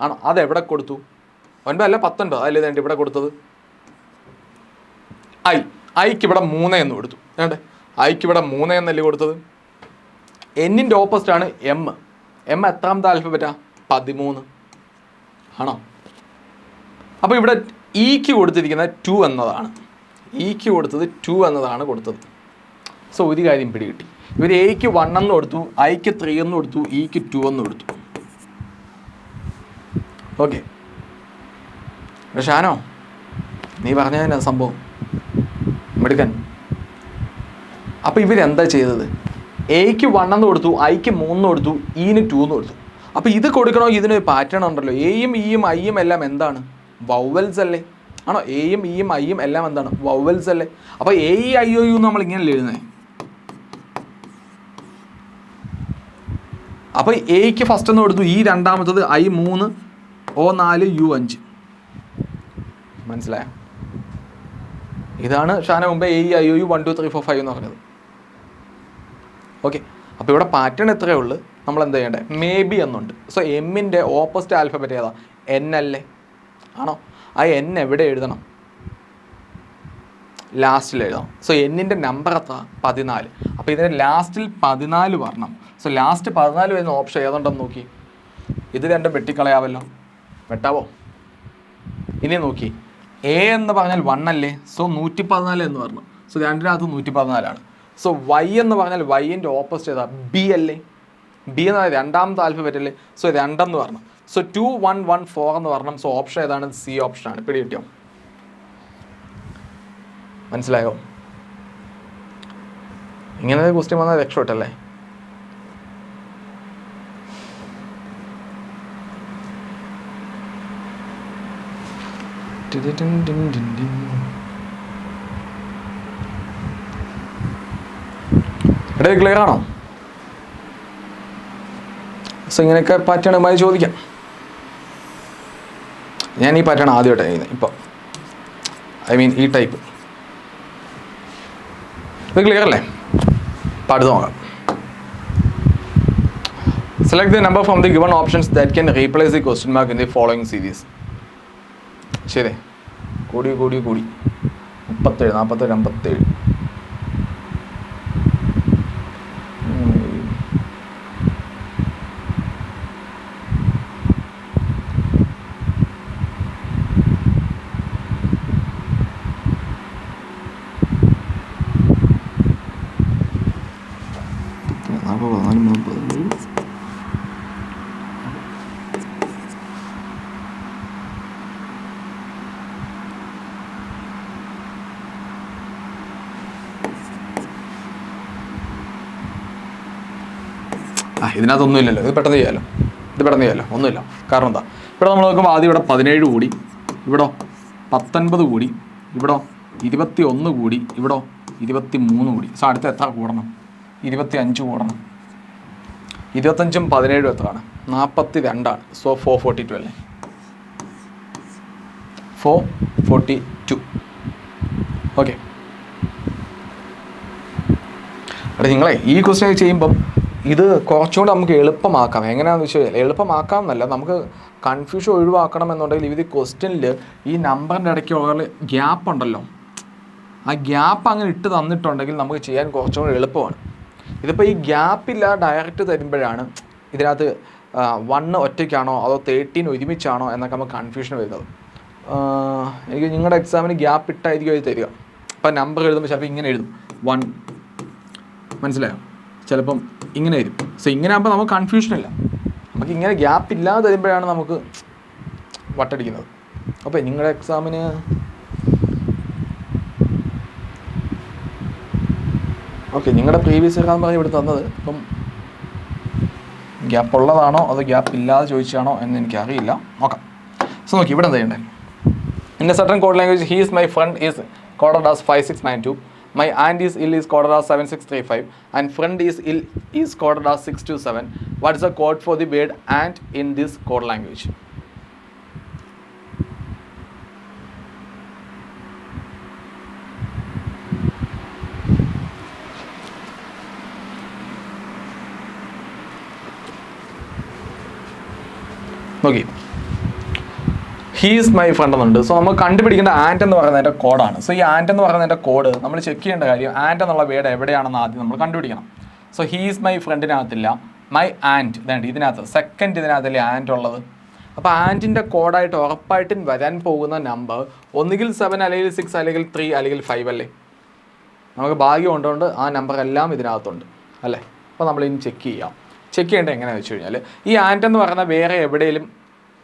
ആണോ? അതെവിടെ കൊടുത്തു? 9 അല്ല 19 അതല്ലേ ഇതേണ്ടി ഇവിടെ കൊടുത്തത്? ഐക്ക് ഇവിടെ 3 എന്ന് കൊടുത്തു. ഏണ്ടേ? ഐക്ക് ഇവിടെ 3 എന്നല്ലേ കൊടുത്തത്? എന്നിൻ്റെ ഓപ്പോസിറ്റാണ് എം. എം എത്രാമത്തെ ആൽഫബറ്റാ? 13. ആണോ? അപ്പോൾ ഇവിടെ ഇക്ക് കൊടുത്തിരിക്കുന്നത് 2 എന്നതാണ്. ഇക്ക് കൊടുത്തത് 2 എന്നതാണ് കൊടുത്തത്. സോ ഒരു കാര്യം പിടികിട്ടി. ഇവർ എക്ക് 1 എന്ന് കൊടുത്തു, ഐക്ക് 3 എന്ന് കൊടുത്തു, ഇക്ക് 2 എന്ന് കൊടുത്തു. ഓക്കെ. ഷാനോ, നീ പറഞ്ഞതിനാ സംഭവം മെടുക്കൻ. അപ്പോൾ ഇവരെന്താ ചെയ്തത്? എക്ക് 1 എന്ന് കൊടുത്തു, ഐക്ക് 3 എന്ന് കൊടുത്തു, ഇന് 2 എന്ന് കൊടുത്തു. അപ്പോൾ ഇത് കൊടുക്കണോ? ഇതിനൊരു പാറ്റേൺ ഉണ്ടല്ലോ. എയും ഇയും ഐയും എല്ലാം എന്താണ്? വവൽസ് അല്ലേ? ആണോ? എയും ഇയും ഐയും എല്ലാം എന്താണ്? വവൽസ് അല്ലേ? അപ്പോൾ A E I O U നമ്മൾ ഇങ്ങനെയല്ലേ എഴുതുന്നത്? അപ്പോൾ എക്ക് ഫസ്റ്റ് എന്ന് കൊടുത്തു, ഈ രണ്ടാമത്തത് ഐ 3, O 4, U 5. മനസ്സിലായോ? ഇതാണ് ഷാന മുമ്പേ A E I O U 1 2 3 4 5 എന്ന് പറഞ്ഞത്. ഓക്കെ. അപ്പോൾ ഇവിടെ പാറ്റേൺ എത്രയേ ഉള്ളൂ. നമ്മൾ എന്താ ചെയ്യേണ്ടത്? മേ ബി എന്നുണ്ട്. സോ എമ്മിൻ്റെ ഓപ്പോസിറ്റ് ആൽഫബറ്റ് ഏതാ? N അല്ലേ? ആണോ? ആ n എവിടെ എഴുതണം? ലാസ്റ്റിൽ എഴുതണം. സോ എന്നിൻ്റെ നമ്പർ എത്ര? 14. അപ്പോൾ ഇതിന് ലാസ്റ്റിൽ 14 വരണം. സോ ലാസ്റ്റ് 14 വരുന്ന ഓപ്ഷൻ ഏതുണ്ടെന്ന് നോക്കി. ഇത് രണ്ടും വെട്ടിക്കളയാവല്ലോ. വെട്ടാവോ? ഇനി നോക്കി, എ എന്ന് പറഞ്ഞാൽ 1 അല്ലേ? സോ 114 എന്ന് പറഞ്ഞു. സോ രണ്ടിനകത്ത് 114ആണ്. സോ വൈ എന്ന് പറഞ്ഞാൽ വൈൻ്റെ ഓപ്പോസിറ്റ് ഏതാ? ബി അല്ലേ? ബി എന്ന് പറഞ്ഞാൽ രണ്ടാമത്തെ ആൽഫബറ്റ് അല്ലേ? സോ 2 എന്ന് പറഞ്ഞു. സോ 2 1 1 4 എന്ന് പറഞ്ഞു. സോ ഓപ്ഷൻ ഏതാണ്? സി ഓപ്ഷനാണ്. പിടി കിട്ടിയോ? മനസ്സിലായോ? ഇങ്ങനെ ഒരു ക്വസ്റ്റ്യൻ വന്നാൽ രക്ഷപ്പെട്ടല്ലേ? ഇവിടെ ക്ലിയർ ആണോ? സോ ഇങ്ങനെയൊക്കെ പാറ്റേണുമായി ചോദിക്കാം. ഞാൻ ഈ പാറ്റേൺ ആദ്യമായിട്ടാണ് ചെയ്യുന്നത് ഇപ്പോൾ. ഐ മീൻ ഈ ടൈപ്പ്. ഇത് ക്ലിയർ അല്ലേ? അപ്പോൾ അടുത്ത് നോക്കാം. Select the number from the given options that can replace the question mark in the following series. ശരി, കൂടി 37 47 57. ഇതിനകത്തൊന്നും ഇല്ലല്ലോ. ഇത് പെട്ടെന്ന് ചെയ്യാമല്ലോ. ഒന്നുമില്ല. കാരണം എന്താ? ഇവിടെ നമ്മൾ നോക്കുമ്പോൾ ആദ്യം ഇവിടെ 17 കൂടി, ഇവിടെ 19 കൂടി, ഇവിടെ 21 കൂടി, ഇവിടെ 23 കൂടി. സോ അടുത്ത എത്ര കൂടണം? 25 കൂടണം. 25ഉം 17ഉം എത്രയാണ്? 42ആണ്. സോ 442 അല്ലേ? 442. ഓക്കെ. അവിടെ നിങ്ങളെ ഈ ക്വസ്റ്റ്യൻ ചെയ്യുമ്പം ഇത് കുറച്ചുകൂടി നമുക്ക് എളുപ്പമാക്കാം. എങ്ങനെയാണെന്ന് വെച്ച് കഴിഞ്ഞാൽ എളുപ്പമാക്കാം എന്നല്ല, നമുക്ക് കൺഫ്യൂഷൻ ഒഴിവാക്കണം എന്നുണ്ടെങ്കിൽ ഇത് ക്വസ്റ്റ്യനിൽ ഈ നമ്പറിൻ്റെ ഇടയ്ക്ക് ഉള്ള ഗ്യാപ്പ് ഉണ്ടല്ലോ, ആ ഗ്യാപ്പ് അങ്ങനെ ഇട്ട് തന്നിട്ടുണ്ടെങ്കിൽ നമുക്ക് ചെയ്യാൻ കുറച്ചുകൂടി എളുപ്പമാണ്. ഇതിപ്പോൾ ഈ ഗ്യാപ്പില്ല ഡയറക്റ്റ് തരുമ്പോഴാണ് ഇതിനകത്ത് 1 ഒറ്റയ്ക്കാണോ അതോ 13 ഒരുമിച്ചാണോ എന്നൊക്കെ നമുക്ക് കൺഫ്യൂഷൻ വരുന്നത്. എനിക്ക് നിങ്ങളുടെ എക്സാമിന് ഗ്യാപ്പ് ഇട്ടായിരിക്കും അത് തരിക. അപ്പോൾ നമ്പർ എഴുതുമ്പോൾ ചിലപ്പോൾ ഇങ്ങനെ എഴുതും 1, മനസ്സിലായോ? ചിലപ്പം ഇങ്ങനെ വരും. സോ ഇങ്ങനെ ആകുമ്പോൾ നമുക്ക് കൺഫ്യൂഷനില്ല. നമുക്ക് ഇങ്ങനെ ഗ്യാപ്പ് ഇല്ലാതെ തരുമ്പോഴാണ് നമുക്ക് വട്ടടിക്കുന്നത്. അപ്പോൾ നിങ്ങളുടെ എക്സാമിന് ഓക്കെ, നിങ്ങളുടെ പ്രീവിയസ് ഇയർ ആണെന്ന് പറഞ്ഞ് ഇവിടെ തന്നത് ഇപ്പം ഗ്യാപ്പ് ഉള്ളതാണോ അതോ ഗ്യാപ്പ് ഇല്ലാതെ ചോദിച്ചാണോ എന്ന് എനിക്കറിയില്ല. നോക്കാം. സോ നോക്കി, ഇവിടെ എന്താ ചെയ്യണ്ടേ? In A certain code language he is my friend is coded as 5692. My aunt is ill is coded as 7635 and friend is ill is coded as 627. What is the code for the word aunt in this code language? Okay. He's my friend എന്നുണ്ട്. So നമുക്ക് കണ്ടുപിടിക്കേണ്ട and എന്ന് പറയുന്നതിൻ്റെ കോഡാണ്. So ഈ and എന്ന് പറയുന്നതിൻ്റെ code നമ്മൾ check ചെയ്യേണ്ട കാര്യം ആൻറ്റ് എന്നുള്ള വേർഡ് എവിടെയാണെന്ന് ആദ്യം നമ്മൾ കണ്ടുപിടിക്കണം. സോ ഹീസ് മൈ ഫ്രണ്ടിനകത്തില്ല, മൈ ആൻറ്റ് ഇതുണ്ട് ഇതിനകത്ത്, സെക്കൻഡ് ഇതിനകത്തല്ലേ ആൻറ്റ് ഉള്ളത്. അപ്പോൾ ആൻറ്റിൻ്റെ കോഡായിട്ട് ഉറപ്പായിട്ടും വരാൻ പോകുന്ന നമ്പർ ഒന്നുകിൽ 7 അല്ലെങ്കിൽ 6 അല്ലെങ്കിൽ 3 അല്ലെങ്കിൽ 5 അല്ലേ? നമുക്ക് ഭാഗ്യം കൊണ്ടുകൊണ്ട് ആ നമ്പർ എല്ലാം ഇതിനകത്തുണ്ട് അല്ലേ? അപ്പോൾ നമ്മൾ ഇനി ചെക്ക് ചെയ്യാം. ചെക്ക് ചെയ്യേണ്ടത് എങ്ങനെയാണെന്ന് വെച്ച് കഴിഞ്ഞാൽ ഈ ആൻറ്റ് എന്ന് പറയുന്ന വേറെ എവിടെയെങ്കിലും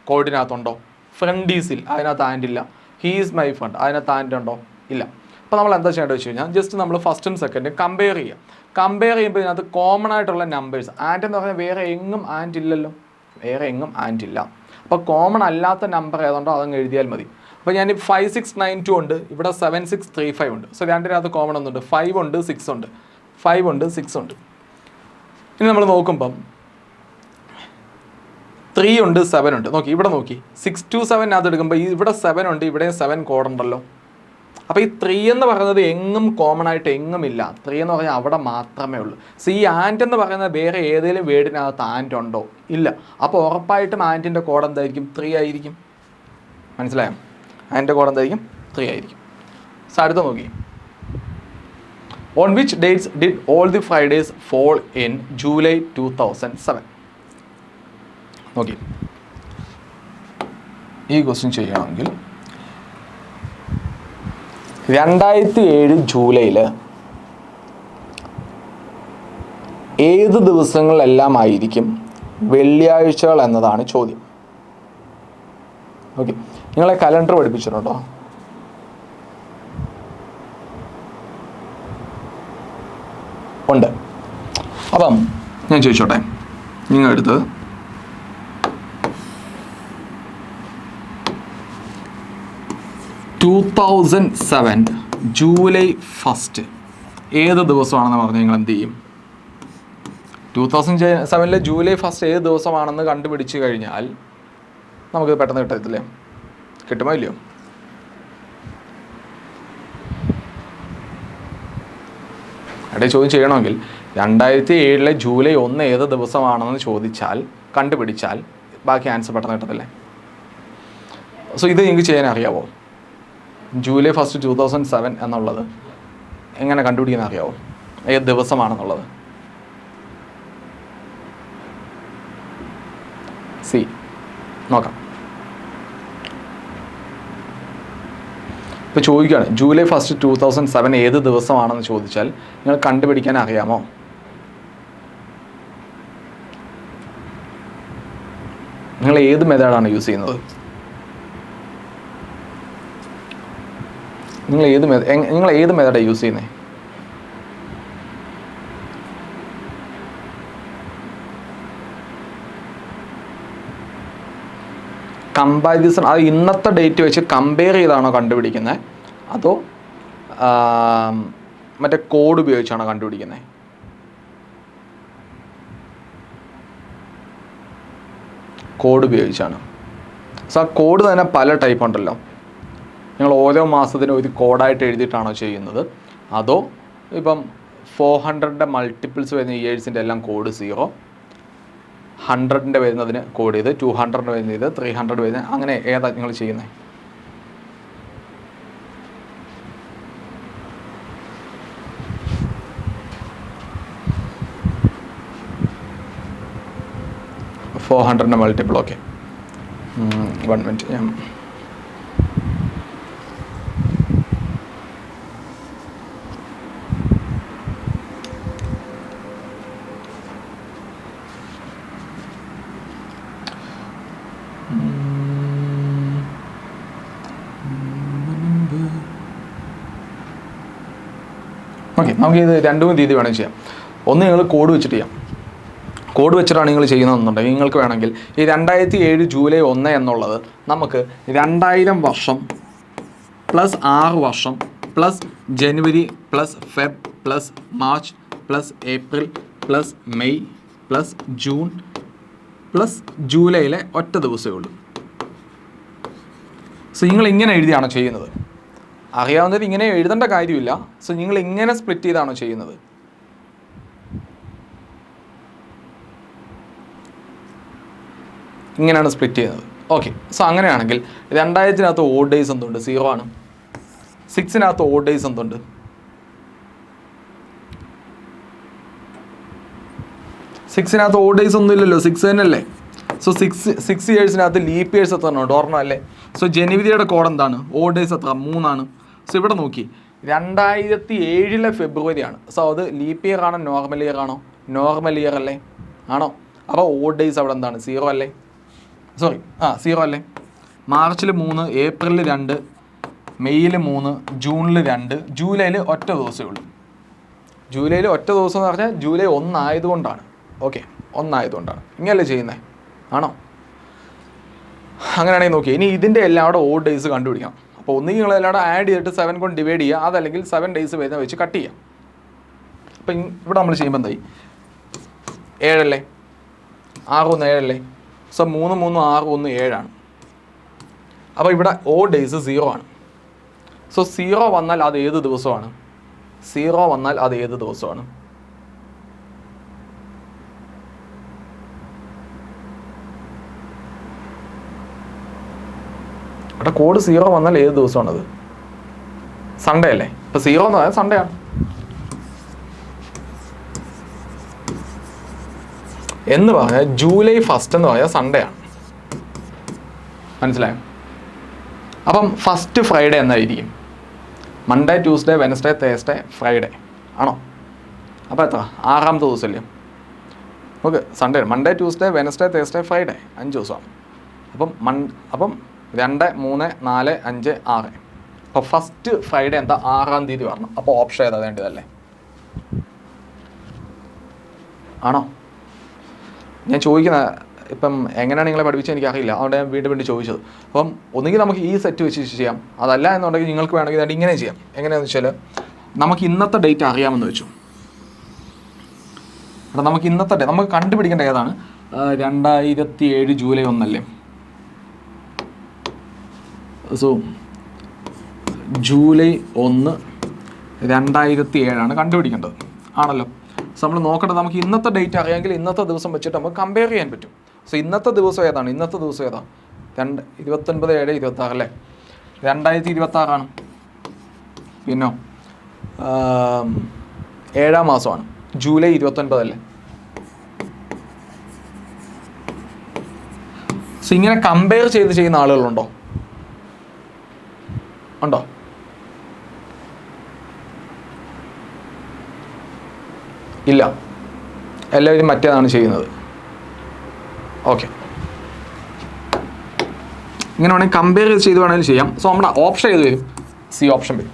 കോഡിനകത്തുണ്ടോ? ഫ്രണ്ട് ഈസിൽ അതിനകത്ത് ആൻറ്റ് ഇല്ല. ഹീസ് മൈ ഫ്രണ്ട് അതിനകത്ത് ആൻറ്റ് ഉണ്ടോ? ഇല്ല. അപ്പോൾ നമ്മൾ എന്താ ചെയ്യേണ്ടത് വെച്ച് കഴിഞ്ഞാൽ ജസ്റ്റ് നമ്മൾ ഫസ്റ്റും സെക്കൻഡും കമ്പയർ ചെയ്യാം. കമ്പയർ ചെയ്യുമ്പോൾ ഇതിനകത്ത് കോമൺ ആയിട്ടുള്ള നമ്പേഴ്സ് ആൻറ്റ് എന്ന് പറഞ്ഞാൽ വേറെ എങ്ങും ആൻറ്റ് ഇല്ലല്ലോ, വേറെ എങ്ങും ആൻറ്റ് ഇല്ല. അപ്പോൾ കോമൺ അല്ലാത്ത നമ്പർ ഏതുണ്ടോ അതങ്ങ് എഴുതിയാൽ മതി. അപ്പോൾ ഞാൻ 5692 ഉണ്ട്, ഇവിടെ 7635 ഉണ്ട്. സോ രണ്ടിനകത്ത് കോമൺ ഒന്നുണ്ട്, 5 ഉണ്ട് 6 ഉണ്ട്, 5 ഉണ്ട് 6 ഉണ്ട്. ഇനി നമ്മൾ നോക്കുമ്പം 3 ഉണ്ട് 7 ഉണ്ട്. നോക്കി ഇവിടെ നോക്കി 627 എടുക്കുമ്പോൾ ഇവിടെ 7 ഉണ്ട്, ഇവിടെ 7 കോഡ് ഉണ്ടല്ലോ. അപ്പോൾ ഈ 3 എന്ന് പറയുന്നത് എങ്ങും കോമൺ ആയിട്ട് എങ്ങും ഇല്ല. 3 എന്ന് പറഞ്ഞാൽ അവിടെ മാത്രമേ ഉള്ളൂ. സോ ഈ ആൻറ്റ് എന്ന് പറയുന്നത് വേറെ ഏതെങ്കിലും വേർഡിനകത്ത് ആൻറ്റ് ഉണ്ടോ? ഇല്ല. അപ്പോൾ ഉറപ്പായിട്ടും ആൻറ്റിൻ്റെ കോഡ് എന്തായിരിക്കും? 3 ആയിരിക്കും. മനസ്സിലായോ? അതിൻ്റെ കോഡ് എന്തായിരിക്കും 3 ആയിരിക്കും. സോ അടുത്ത നോക്കി, on which dates did all the Fridays fall in July 2007? നോക്കി, ഈ ക്വസ്റ്റ്യൻ ചെയ്യണമെങ്കിൽ 2007 ജൂലൈയിൽ ഏത് ദിവസങ്ങളിലെല്ലാം ആയിരിക്കും വെള്ളിയാഴ്ചകൾ എന്നതാണ് ചോദ്യം. ഓക്കെ, നിങ്ങളെ കലണ്ടർ പഠിപ്പിച്ചിട്ടുണ്ടോ? ഉണ്ട്. അപ്പം ഞാൻ ചോദിച്ചോട്ടെ, നിങ്ങളെടുത്ത് ജൂലൈ 1 ഏത് ദിവസമാണെന്ന് പറഞ്ഞാൽ നിങ്ങൾ എന്ത് ചെയ്യും? 2007 ജൂലൈ 1 ഏത് ദിവസമാണെന്ന് കണ്ടുപിടിച്ച് കഴിഞ്ഞാൽ നമുക്ക് പെട്ടെന്ന് കിട്ടത്തില്ലേ? കിട്ടുമോ ഇല്ലയോ? അവിടെ ചോദ്യം ചെയ്യണമെങ്കിൽ 2007 ജൂലൈ 1 ഏത് ദിവസമാണെന്ന് ചോദിച്ചാൽ കണ്ടുപിടിച്ചാൽ ബാക്കി ആൻസർ പെട്ടെന്ന് കിട്ടത്തില്ലേ? സോ ഇത് നിങ്ങൾക്ക് ചെയ്യാൻ അറിയാവോ? ജൂലൈ 1 2007 എന്നുള്ളത് എങ്ങനെ കണ്ടുപിടിക്കാൻ അറിയാവോ? ഏത് ദിവസമാണെന്നുള്ളത്? നോക്കാം. ഇപ്പോൾ ചോദിക്കുകയാണ് ജൂലൈ 1 2007 ഏത് ദിവസമാണെന്ന് ചോദിച്ചാൽ നിങ്ങൾ കണ്ടുപിടിക്കാൻ അറിയാമോ? നിങ്ങൾ ഏത് മെത്തേഡാണ് യൂസ് ചെയ്യുന്നത്? നിങ്ങൾ ഏത് മെത്തേഡാണ് യൂസ് ചെയ്യുന്നത്? കമ്പാരിസൺ, അത് ഇന്നത്തെ ഡേറ്റ് വെച്ച് കമ്പയർ ചെയ്താണോ കണ്ടുപിടിക്കുന്നത്, അതോ മറ്റേ കോഡ് ഉപയോഗിച്ചാണോ കണ്ടുപിടിക്കുന്നത്? കോഡ് ഉപയോഗിച്ചാണ്. സോ ആ കോഡ് തന്നെ പല ടൈപ്പ് ഉണ്ടല്ലോ. നിങ്ങൾ ഓരോ മാസത്തിനും ഒരു കോഡായിട്ട് എഴുതിയിട്ടാണോ ചെയ്യുന്നത്, അതോ ഇപ്പം 400 മൾട്ടിപ്പിൾസ് വരുന്ന ഇയേഴ്സിൻ്റെ എല്ലാം കോഡ് 0, 100 വരുന്നതിന് കോഡ് ചെയ്ത്, 200 വരുന്നത്, 300 വരുന്നത്, അങ്ങനെ ഏതാ നിങ്ങൾ ചെയ്യുന്നത്? $400 മൾട്ടിപ്പിൾ. Okay, 1 minute. ഞാൻ ഓക്കെ, നമുക്ക് ഇത് 2 രീതി വേണമെങ്കിൽ ചെയ്യാം. ഒന്ന്, നിങ്ങൾ കോഡ് വെച്ചിട്ട് ചെയ്യാം. കോഡ് വെച്ചിട്ടാണ് നിങ്ങൾ ചെയ്യുന്നതെന്നുണ്ടെങ്കിൽ നിങ്ങൾക്ക് വേണമെങ്കിൽ ഈ 2007 ജൂലൈ 1 എന്നുള്ളത് നമുക്ക് 2000 വർഷം പ്ലസ് 6 വർഷം പ്ലസ് ജനുവരി plus Feb plus March plus April plus May plus June plus ജൂലൈയിലെ ഒറ്റ ദിവസമേ ഉള്ളൂ. സോ നിങ്ങൾ ഇങ്ങനെ എഴുതിയാണോ ചെയ്യുന്നത്? അറിയാവുന്നത് ഇങ്ങനെ എഴുതേണ്ട കാര്യമില്ല. സോ നിങ്ങൾ ഇങ്ങനെ സ്പ്ലിറ്റ് ചെയ്താണോ ചെയ്യുന്നത്? ഇങ്ങനെയാണ് സ്പ്ലിറ്റ് ചെയ്യുന്നത്. ഓക്കെ, സോ അങ്ങനെയാണെങ്കിൽ 2000-നകത്ത് ഓഡ് ഡേയ്സ് എന്തുണ്ട്? 0 ആണ്. 6-നകത്ത് ഓഡ് ഡേയ്സ് എന്തുണ്ട്? 6-നകത്ത് ഓഡ് ഡേയ്സ് ഒന്നും ഇല്ലല്ലോ, 6 തന്നെയല്ലേ. സോ 6 ഇയേഴ്സിനകത്ത് ലീപ്പ് ഇയേഴ്സ് എത്ര ഉണ്ട്? ഒരെണ്ണം അല്ലേ. സോ ജനുവരിയുടെ കോഡ് എന്താണ്? ഓഡ് ഡേയ്സ് എത്ര? 3 ആണ്. സോ ഇവിടെ നോക്കി, 2007 ഫെബ്രുവരി ആണ്. സോ അത് ലീപ്പ് ഇയർ ആണോ നോർമൽ ഇയർ ആണോ? നോർമൽ ഇയർ അല്ലേ? ആണോ? അപ്പോൾ ഓഡ് ഡേയ്സ് അവിടെ എന്താണ്? 0 അല്ലേ? 0 അല്ലേ. മാർച്ചിൽ 3, ഏപ്രിലിൽ 2, മെയ്യിൽ 3, ജൂണിൽ 2, ജൂലൈയിൽ ഒറ്റ ദിവസമേ ഉള്ളൂ. ജൂലൈയിൽ ഒറ്റ ദിവസം എന്ന് പറഞ്ഞാൽ ജൂലൈ 1 ആയതുകൊണ്ടാണ്. ഓക്കെ, 1 ആയതുകൊണ്ടാണ്. ഇങ്ങനെയല്ലേ ചെയ്യുന്നത്? ആണോ? അങ്ങനെയാണെങ്കിൽ നോക്കി, ഇനി ഇതിൻ്റെ എല്ലാവരുടെ ഓഡ് ഡേയ്സ് കണ്ടുപിടിക്കണം. അപ്പോൾ ഒന്നുകിൽ നിങ്ങൾ എല്ലാവരും ആഡ് ചെയ്തിട്ട് 7 കൊണ്ട് ഡിവൈഡ് ചെയ്യുക, അതല്ലെങ്കിൽ 7 ഡേയ്സ് വരുന്ന വെച്ച് കട്ട് ചെയ്യാം. അപ്പം ഇവിടെ നമ്മൾ ചെയ്യുമ്പോൾ എന്തായി? 7 അല്ലേ? 6 1 7 അല്ലേ? സോ 3 3 6 1 7 ആണ്. അപ്പോൾ ഇവിടെ ഓഡ് ഡേയ്സ് 0 ആണ്. സോ 0 വന്നാൽ അത് ഏത് ദിവസമാണ്? 0 വന്നാൽ അത് ഏത് ദിവസമാണ്? ഇവിടെ കോഡ് 0 വന്നാൽ ഏത് ദിവസമാണത്? സൺഡേ അല്ലേ? ഇപ്പോൾ 0 എന്ന് പറഞ്ഞാൽ സൺഡേ ആണ് എന്ന് പറഞ്ഞാൽ ജൂലൈ 1 എന്ന് പറഞ്ഞാൽ സൺഡേ ആണ്. മനസ്സിലായോ? അപ്പം ഫസ്റ്റ് ഫ്രൈഡേ എന്നായിരിക്കും? Monday, Tuesday, Wednesday, Thursday, Friday ആണോ? അപ്പോൾ എത്ര? 6ാമത്തെ ദിവസമല്ലേ? Okay, Sunday. Monday, Tuesday, Wednesday, Thursday, Friday 5 ദിവസമാണ്. അപ്പം 2, 3, 4, 5, 6. അപ്പോൾ ഫസ്റ്റ് ഫ്രൈഡേ എന്താ? 6ാം തീയതി വരണം. അപ്പോൾ ഓപ്ഷൻ ഏതാ വേണ്ടതല്ലേ? ആണോ? ഞാൻ ചോദിക്കുന്ന ഇപ്പം എങ്ങനെയാണ് നിങ്ങളെ പഠിപ്പിച്ചത് എനിക്കറിയില്ല, അതുകൊണ്ട് ഞാൻ വീണ്ടും ചോദിച്ചത്. അപ്പം ഒന്നുകിൽ നമുക്ക് ഈ സെറ്റ് വെച്ച് ചെയ്യാം, അതല്ല എന്നുണ്ടെങ്കിൽ നിങ്ങൾക്ക് വേണമെങ്കിൽ ഇങ്ങനെ ചെയ്യാം. എങ്ങനെയാണെന്ന് വെച്ചാൽ നമുക്ക് ഇന്നത്തെ ഡേറ്റ് അറിയാമെന്ന് വെച്ചു. അവിടെ നമുക്ക് ഇന്നത്തെ ഡേറ്റ് നമുക്ക് കണ്ടുപിടിക്കേണ്ട ഏതാണ്? 2007 ജൂലൈ 1 അല്ലേ? സോ ജൂലൈ 1, 2007 കണ്ടുപിടിക്കേണ്ടത് ആണല്ലോ. സോ നമ്മൾ നോക്കേണ്ടത് നമുക്ക് ഇന്നത്തെ ഡേറ്റ് അറിയാമെങ്കിൽ ഇന്നത്തെ ദിവസം വെച്ചിട്ട് നമുക്ക് കമ്പയർ ചെയ്യാൻ പറ്റും. സോ ഇന്നത്തെ ദിവസം ഏതാണ്? ഇന്നത്തെ ദിവസം ഏതാ? 29/7/26 അല്ലേ? 2026 ആണ്. പിന്നോ 7ാം മാസമാണ്, ജൂലൈ 29 അല്ലേ? സോ ഇങ്ങനെ കമ്പയർ ചെയ്യുന്ന ആളുകളുണ്ടോ? ഉണ്ടോ? ഇല്ല, എല്ലാവരും മറ്റേതാണ് ചെയ്യുന്നത്. ഓക്കെ, ഇങ്ങനെ വേണമെങ്കിൽ കമ്പയർ ചെയ്ത് വേണമെങ്കിലും ചെയ്യാം. സോ നമ്മുടെ ഓപ്ഷൻ ഏത് വരും? സി ഓപ്ഷൻ വരും.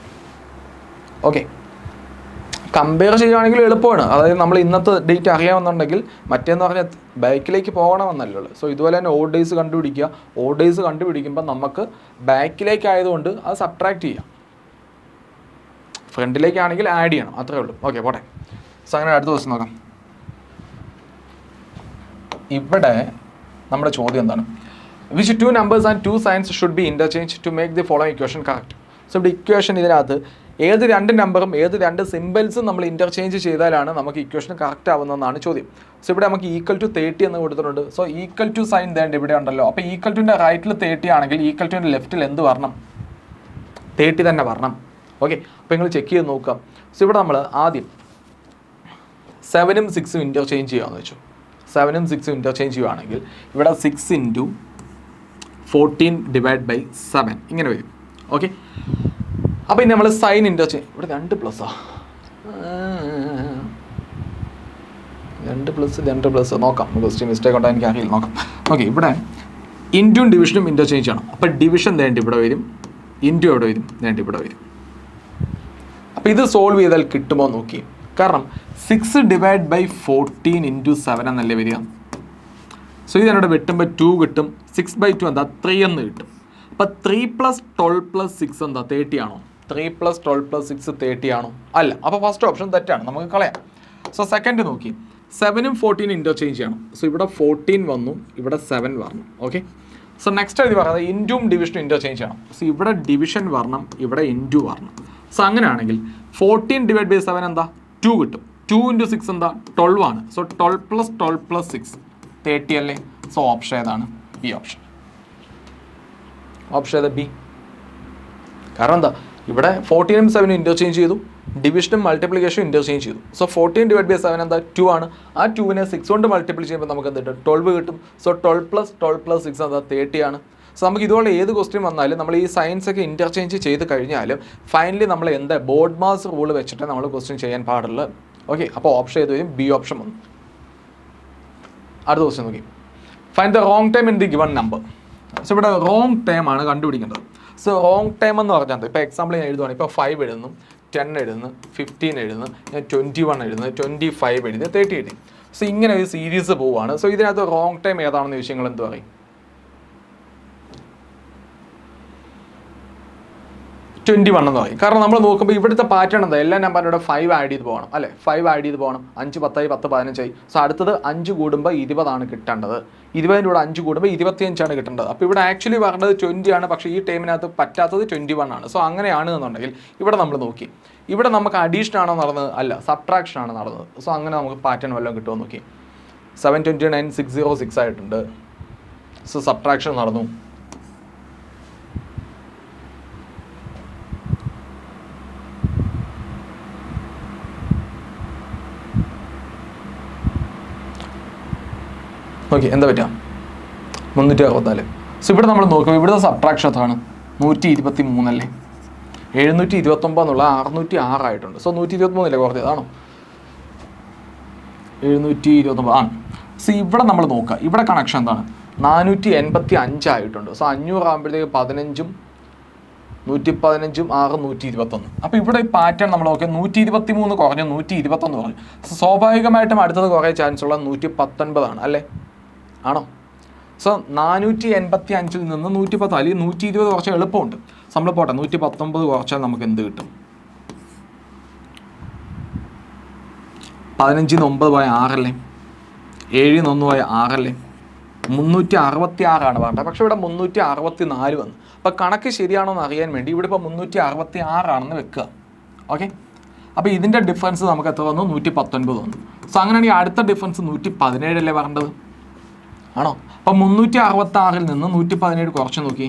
ഓക്കെ, കമ്പയർ ചെയ്യുകയാണെങ്കിൽ എളുപ്പമാണ്. അതായത് നമ്മൾ ഇന്നത്തെ ഡേറ്റ് അറിയാമെന്നുണ്ടെങ്കിൽ മറ്റേന്ന് പറഞ്ഞാൽ ബാക്കിലേക്ക് പോകണമെന്നല്ലോ. സോ ഇതുപോലെ തന്നെ ഓഡ് ഡേയ്സ് കണ്ടുപിടിക്കുക. ഓഡ് ഡേയ്സ് കണ്ടുപിടിക്കുമ്പോൾ നമുക്ക് ബാക്കിലേക്ക് ആയതുകൊണ്ട് അത് സബ്ട്രാക്ട് ചെയ്യാം, ഫ്രണ്ടിലേക്കാണെങ്കിൽ ആഡ് ചെയ്യണം, അത്രേ ഉള്ളൂ. ഓക്കെ, പോട്ടെ. സോ അങ്ങനെ അടുത്ത ദിവസം നോക്കാം. ഇവിടെ നമ്മുടെ ചോദ്യം എന്താണ്? Which 2 numbers and 2 signs should be interchanged to make the following equation correct? So ഇവിടെ ഇക്വേഷൻ ഇതിനകത്ത് ഏത് 2 നമ്പറും ഏത് 2 സിമ്പിൾസും നമ്മൾ ഇൻ്റർചേഞ്ച് ചെയ്താലാണ് നമുക്ക് ഇക്വേഷൻ കറക്റ്റ് ആവുന്നതെന്നാണ് ചോദ്യം. സോ ഇവിടെ നമുക്ക് =30 എന്ന് കൊടുത്തിട്ടുണ്ട്. സോ =, സൈൻ വേണ്ട ഇവിടെ ഉണ്ടല്ലോ. അപ്പോൾ =ൻ്റെ റൈറ്റിൽ 30 ആണെങ്കിൽ =ൻ്റെ ലെഫ്റ്റിൽ എന്ത് വരണം? 30 തന്നെ വരണം. ഓക്കെ, അപ്പോൾ നിങ്ങൾ ചെക്ക് ചെയ്ത് നോക്കാം. സോ ഇവിടെ നമ്മൾ ആദ്യം 7ഉം 6ഉം ഇൻ്റർചേഞ്ച് ചെയ്യാമെന്ന് വെച്ചു. 7ഉം 6ഉം ഇൻ്റർചേഞ്ച് ചെയ്യുകയാണെങ്കിൽ ഇവിടെ 6 × 14/7 ഇങ്ങനെ വരും. ഓക്കെ, അപ്പോൾ ഇനി നമ്മൾ സൈൻ ഇൻ്റർചേഞ്ച്, ഇവിടെ 2 പ്ലസ്സാ, 2 പ്ലസ് നോക്കാം. ക്വസ്റ്റ്യൻ മിസ്റ്റേക്ക് ഉണ്ടോ എനിക്ക് അറിയില്ല, നോക്കാം. ഓക്കെ, ഇവിടെ ഇൻറ്റും ഡിവിഷനും ഇൻ്റർചേഞ്ച് ചെയ്യണം. അപ്പോൾ ഡിവിഷൻ വേണ്ടി ഇവിടെ വരും, ഇൻറ്റു എവിടെ വരും? വേണ്ടി ഇവിടെ വരും. അപ്പോൾ ഇത് സോൾവ് ചെയ്താൽ കിട്ടുമോ നോക്കി. കാരണം 6/14 × 7 എന്നല്ലേ വരിക. സോ ഇതിനോട് വെട്ടുമ്പോൾ 2 കിട്ടും. 6/2 എന്താ? 3 എന്ന് കിട്ടും. അപ്പോൾ 3 + 12 + 6 എന്താ? 30 ആണോ? 3 + 12 + 6 30 ആണോ? അല്ല. അപ്പോൾ ഫസ്റ്റ് ഓപ്ഷൻ തെറ്റാണ്, നമുക്ക് കളയാം. സോ സെക്കൻഡ് നോക്കി, 7ഉം 14 ഇൻ്റർചേഞ്ച് ചെയ്യണം. സോ ഇവിടെ 14 വന്നു, ഇവിടെ 7 വരണം. ഓക്കെ, സോ നെക്സ്റ്റ് ഇത് പറയുന്നത് ഇൻറ്റും ഡിവിഷനും ഇൻ്റർചേഞ്ച് ചെയ്യണം. സോ ഇവിടെ ഡിവിഷൻ വരണം, ഇവിടെ ഇൻറ്റു വരണം. സോ അങ്ങനെയാണെങ്കിൽ 14/7 എന്താ? 2 കിട്ടും. 2 × 6 എന്താ? 12 ആണ്. സോ 12 + 12 + 6 30 അല്ലേ? സോ ഓപ്ഷൻ ഏതാണ്? B option. ഓപ്ഷൻ ഏതാ? ബി. കാരണം എന്താ? ഇവിടെ 14ഉം 7ഉം ഇൻ്റർചേഞ്ച് ചെയ്തു, ഡിവിഷനും മൾട്ടിപ്ലിക്കേഷനും ഇൻ്റർചേഞ്ച് ചെയ്തു. സോ 14/7 എന്താ? 2 ആണ്. ആ 2നെ 6 കൊണ്ട് മൾട്ടിപ്ലൈ ചെയ്യുമ്പോൾ നമുക്ക് എന്ത് കിട്ടും? 12 കിട്ടും. സോ 12 + 12 + 6 എന്താ? 30 ആണ്. സോ നമുക്ക് ഇതുപോലെ ഏത് ക്വസ്റ്റ്യൻ വന്നാലും നമ്മൾ ഈ സയൻസ് ഒക്കെ ഇൻ്റർചേഞ്ച് ചെയ്ത് കഴിഞ്ഞാലും ഫൈനലി നമ്മൾ എന്താ ബോർഡ് മാസ് റൂൾ വെച്ചിട്ട് നമ്മൾ ക്വസ്റ്റ്യൻ ചെയ്യാൻ പാടുള്ളൂ. ഓക്കെ, അപ്പോൾ ഓപ്ഷൻ ഏത് വരും? ബി ഓപ്ഷൻ വന്നു. അടുത്ത ക്വസ്റ്റ്യൻ നോക്കി, find the wrong time in the given number. So ഇവിടെ റോങ് ടൈം ആണ് കണ്ടുപിടിക്കേണ്ടത്. സോ റോങ് ടൈം എന്ന് പറഞ്ഞാൽ ഇപ്പോൾ എക്സാമ്പിൾ ഞാൻ എഴുതുവാണ്. ഇപ്പോൾ 5 എഴുതുന്നു, 10 എഴുതുന്നു, 15 എഴുതുന്നു, ഞാൻ 21 എഴുതുന്നു, 25 എഴുതി, 30 എഴുതി. സോ ഇങ്ങനെ ഒരു സീരീസ് പോവുകയാണ്. സോ ഇതിനകത്ത് റോങ് ടൈം ഏതാണെന്ന് ചോദിച്ചാൽ നിങ്ങൾ എന്ത് പറയും? 21 എന്ന് പറയും. കാരണം നമ്മൾ നോക്കുമ്പോൾ ഇവിടുത്തെ പാറ്റേൺ എന്താ? എല്ലാ നമ്പറിലൂടെ 5 ആഡ് ചെയ്ത് പോകണം അല്ലേ? 5 ആഡ് ചെയ്ത് പോകണം. 5 10 10 15. സോ അടുത്തത് 5 കൂടുമ്പോൾ 20 ആണ് കിട്ടേണ്ടത്. 20ൻ്റെ കൂടെ 5 കൂടുമ്പോൾ 25 ആണ് കിട്ടേണ്ടത്. അപ്പോൾ ഇവിടെ ആക്ച്വലി പറഞ്ഞത് 20 ആണ്, പക്ഷേ ഈ ടൈമിനകത്ത് പറ്റാത്തത് 21 ആണ്. സോ അങ്ങനെയാണ് എന്നുണ്ടെങ്കിൽ ഇവിടെ നമ്മൾ നോക്കി, ഇവിടെ നമുക്ക് അഡീഷൻ ആണോ നടന്നത്? അല്ല, സബ്ട്രാക്ഷൻ ആണ് നടന്നത്. സോ അങ്ങനെ നമുക്ക് പാറ്റേൺ വല്ലതും കിട്ടുമോ നോക്കി. 729 606 ആയിട്ടുണ്ട്. സോ സബ്ട്രാക്ഷൻ നടന്നു. ഓക്കെ, എന്താ പറ്റുക? 364. സോ ഇവിടെ നമ്മൾ നോക്കുമ്പോൾ ഇവിടുത്തെ സബ്ട്രാക്ഷൻ എത്രയാണ്? 123 അല്ലേ? 729 എന്നുള്ള 606 ആയിട്ടുണ്ട്. സോ 123 കുറഞ്ഞതാണോ? 729 ആണ്. സോ ഇവിടെ നമ്മൾ നോക്കുക, ഇവിടെ കണക്ഷൻ എന്താണ്? 485 ആയിട്ടുണ്ട്. സോ 500 ആകുമ്പോഴത്തേക്ക് 15ഉം 115ഉം 6 121. അപ്പോൾ ഇവിടെ ഈ പാറ്റേൺ നമ്മൾ നോക്കിയാൽ 123 കുറഞ്ഞ് 121 കുറഞ്ഞു. സ്വാഭാവികമായിട്ടും അടുത്തത് കുറേ ചാൻസ് ഉള്ള 119 ആണ് അല്ലേ? ആണോ? സോ 485 നിന്ന് 110, അല്ലെങ്കിൽ 120 കുറച്ച് എളുപ്പമുണ്ട്. നമ്മൾ പോട്ടെ, 119 കുറച്ചാൽ നമുക്ക് എന്ത് കിട്ടും? 15 9 പോയ 6 അല്ലേ? 7 1 പോയ 6 അല്ലേ? 366 ആണ് പറഞ്ഞത്. പക്ഷെ ഇവിടെ 364 വന്നു. അപ്പോൾ കണക്ക് ശരിയാണോ എന്ന് അറിയാൻ വേണ്ടി ഇവിടെ ഇപ്പോൾ 366 ആണെന്ന് വെക്കുക. ഓക്കെ, അപ്പോൾ ഇതിൻ്റെ ഡിഫറൻസ് നമുക്ക് എത്ര വന്നു? 119 വന്നു. സോ അങ്ങനെയാണെങ്കിൽ അടുത്ത ഡിഫറൻസ് 117 അല്ലേ പറഞ്ഞത്? ആണോ? അപ്പോൾ 366 നിന്ന് 117 കുറച്ച് നോക്കി.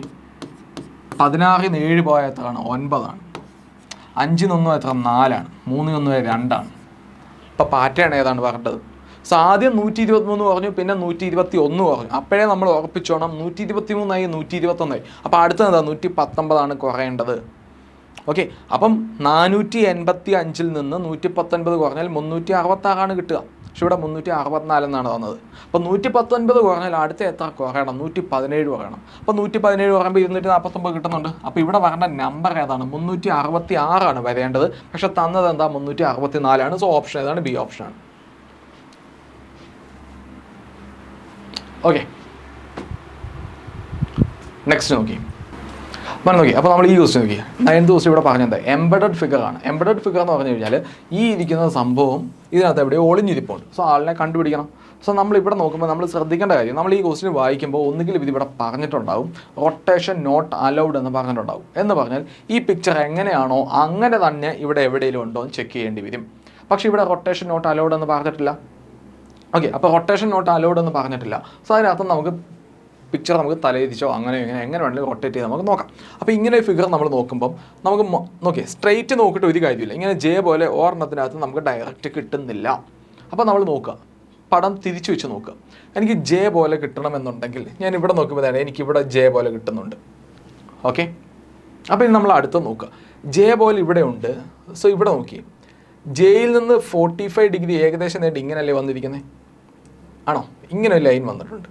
16 7 പോയ എത്രയാണ്? 9 ആണ്. 5 1 എത്ര? 4 ആണ്. 3 1 2 ആണ്. അപ്പോൾ പാറ്റേൺ ഏതാണ് പറഞ്ഞത്? സോ ആദ്യം 123 പറഞ്ഞു, പിന്നെ 121 പറഞ്ഞു. അപ്പോഴേ നമ്മൾ ഉറപ്പിച്ചോണം 123 ആയി 121 ആയി. അപ്പോൾ അടുത്തത് എന്താ? 119 ആണ് കുറയേണ്ടത്. ഓക്കെ, അപ്പം 485 നിന്ന് 119 കുറഞ്ഞാൽ 366 ആണ് കിട്ടുക. പക്ഷെ ഇവിടെ 364 എന്നാണ് തന്നത്. അപ്പോൾ 119 കുറഞ്ഞാൽ അടുത്ത എത്ര കുറയണം? 117 കുറയണം. അപ്പോൾ 117 കുറയുമ്പോൾ 249 കിട്ടുന്നുണ്ട്. അപ്പോൾ ഇവിടെ വരേണ്ട നമ്പർ ഏതാണ്? 366 ആണ് വരേണ്ടത്. പക്ഷെ തന്നത് എന്താ? 364 ആണ്. സോ ഓപ്ഷൻ ഏതാണ്? ബി ഓപ്ഷനാണ്. ഓക്കെ, നെക്സ്റ്റ് നോക്കി. അപ്പോൾ നമ്മൾ ഈ ക്വസ്റ്റ്യൻ നോക്കി. 9th ക്വസ്റ്റ്യൻ ഇവിടെ പറഞ്ഞത് എംബഡഡ് ഫിഗർ ആണ്. എംബഡഡ് ഫിഗർ എന്ന് പറഞ്ഞു കഴിഞ്ഞാൽ ഈ ഇരിക്കുന്ന സംഭവം ഇതിനകത്ത് എവിടെയോ ഒളിഞ്ഞിരിപ്പുണ്ട്. സോ ആളിനെ കണ്ടുപിടിക്കണം. സോ നമ്മൾ ഇവിടെ നോക്കുമ്പോൾ നമ്മൾ ശ്രദ്ധിക്കേണ്ട കാര്യം, നമ്മൾ ഈ ക്വസ്റ്റ്യൻ വായിക്കുമ്പോൾ ഒന്നുകിൽ ഇതിവിടെ പറഞ്ഞിട്ടുണ്ടാവും റൊട്ടേഷൻ നോട്ട് അലൗഡ് എന്ന് പറഞ്ഞിട്ടുണ്ടാവും. എന്ന് പറഞ്ഞാൽ ഈ പിക്ചർ എങ്ങനെയാണോ അങ്ങനെ തന്നെ ഇവിടെ എവിടെയെങ്കിലും ഉണ്ടോ എന്ന് ചെക്ക് ചെയ്യേണ്ടി വരും. പക്ഷേ ഇവിടെ റൊട്ടേഷൻ നോട്ട് അലൗഡ് എന്ന് പറഞ്ഞിട്ടില്ല. ഓക്കെ, അപ്പോൾ റൊട്ടേഷൻ നോട്ട് അലൗഡ് എന്ന് പറഞ്ഞിട്ടില്ല. സോ അതിനകത്ത് നമുക്ക് പിക്ചർ നമുക്ക് തലതിരിച്ചോ അങ്ങനെ എങ്ങനെ വേണമെങ്കിലും റൊട്ടേറ്റ് ചെയ്ത് നമുക്ക് നോക്കാം. അപ്പോൾ ഇങ്ങനെ ഫിഗർ നമ്മൾ നോക്കുമ്പം നമുക്ക് നോക്കി സ്ട്രെയിറ്റ് നോക്കിയിട്ട് ഒരു കാര്യമില്ല. ഇങ്ങനെ ജെ പോലെ ഒരെണ്ണത്തിനകത്ത് നമുക്ക് ഡയറക്റ്റ് കിട്ടുന്നില്ല. അപ്പോൾ നമ്മൾ നോക്കുക, പടം തിരിച്ചു വെച്ച് നോക്കുക. എനിക്ക് ജെ പോലെ കിട്ടണമെന്നുണ്ടെങ്കിൽ ഞാൻ ഇവിടെ നോക്കുമ്പോൾ തന്നെ എനിക്കിവിടെ ജെ പോലെ കിട്ടുന്നുണ്ട്. ഓക്കെ, അപ്പോൾ ഇനി നമ്മൾ അടുത്ത് നോക്കുക. ജെ പോലെ ഇവിടെ ഉണ്ട്. സോ ഇവിടെ നോക്കി, ജെയിൽ നിന്ന് 45 ഡിഗ്രി ഏകദേശം നേരിട്ട് ഇങ്ങനെയല്ലേ വന്നിരിക്കുന്നത്? ആണോ? ഇങ്ങനെ ഒരു ലൈൻ വന്നിട്ടുണ്ട്.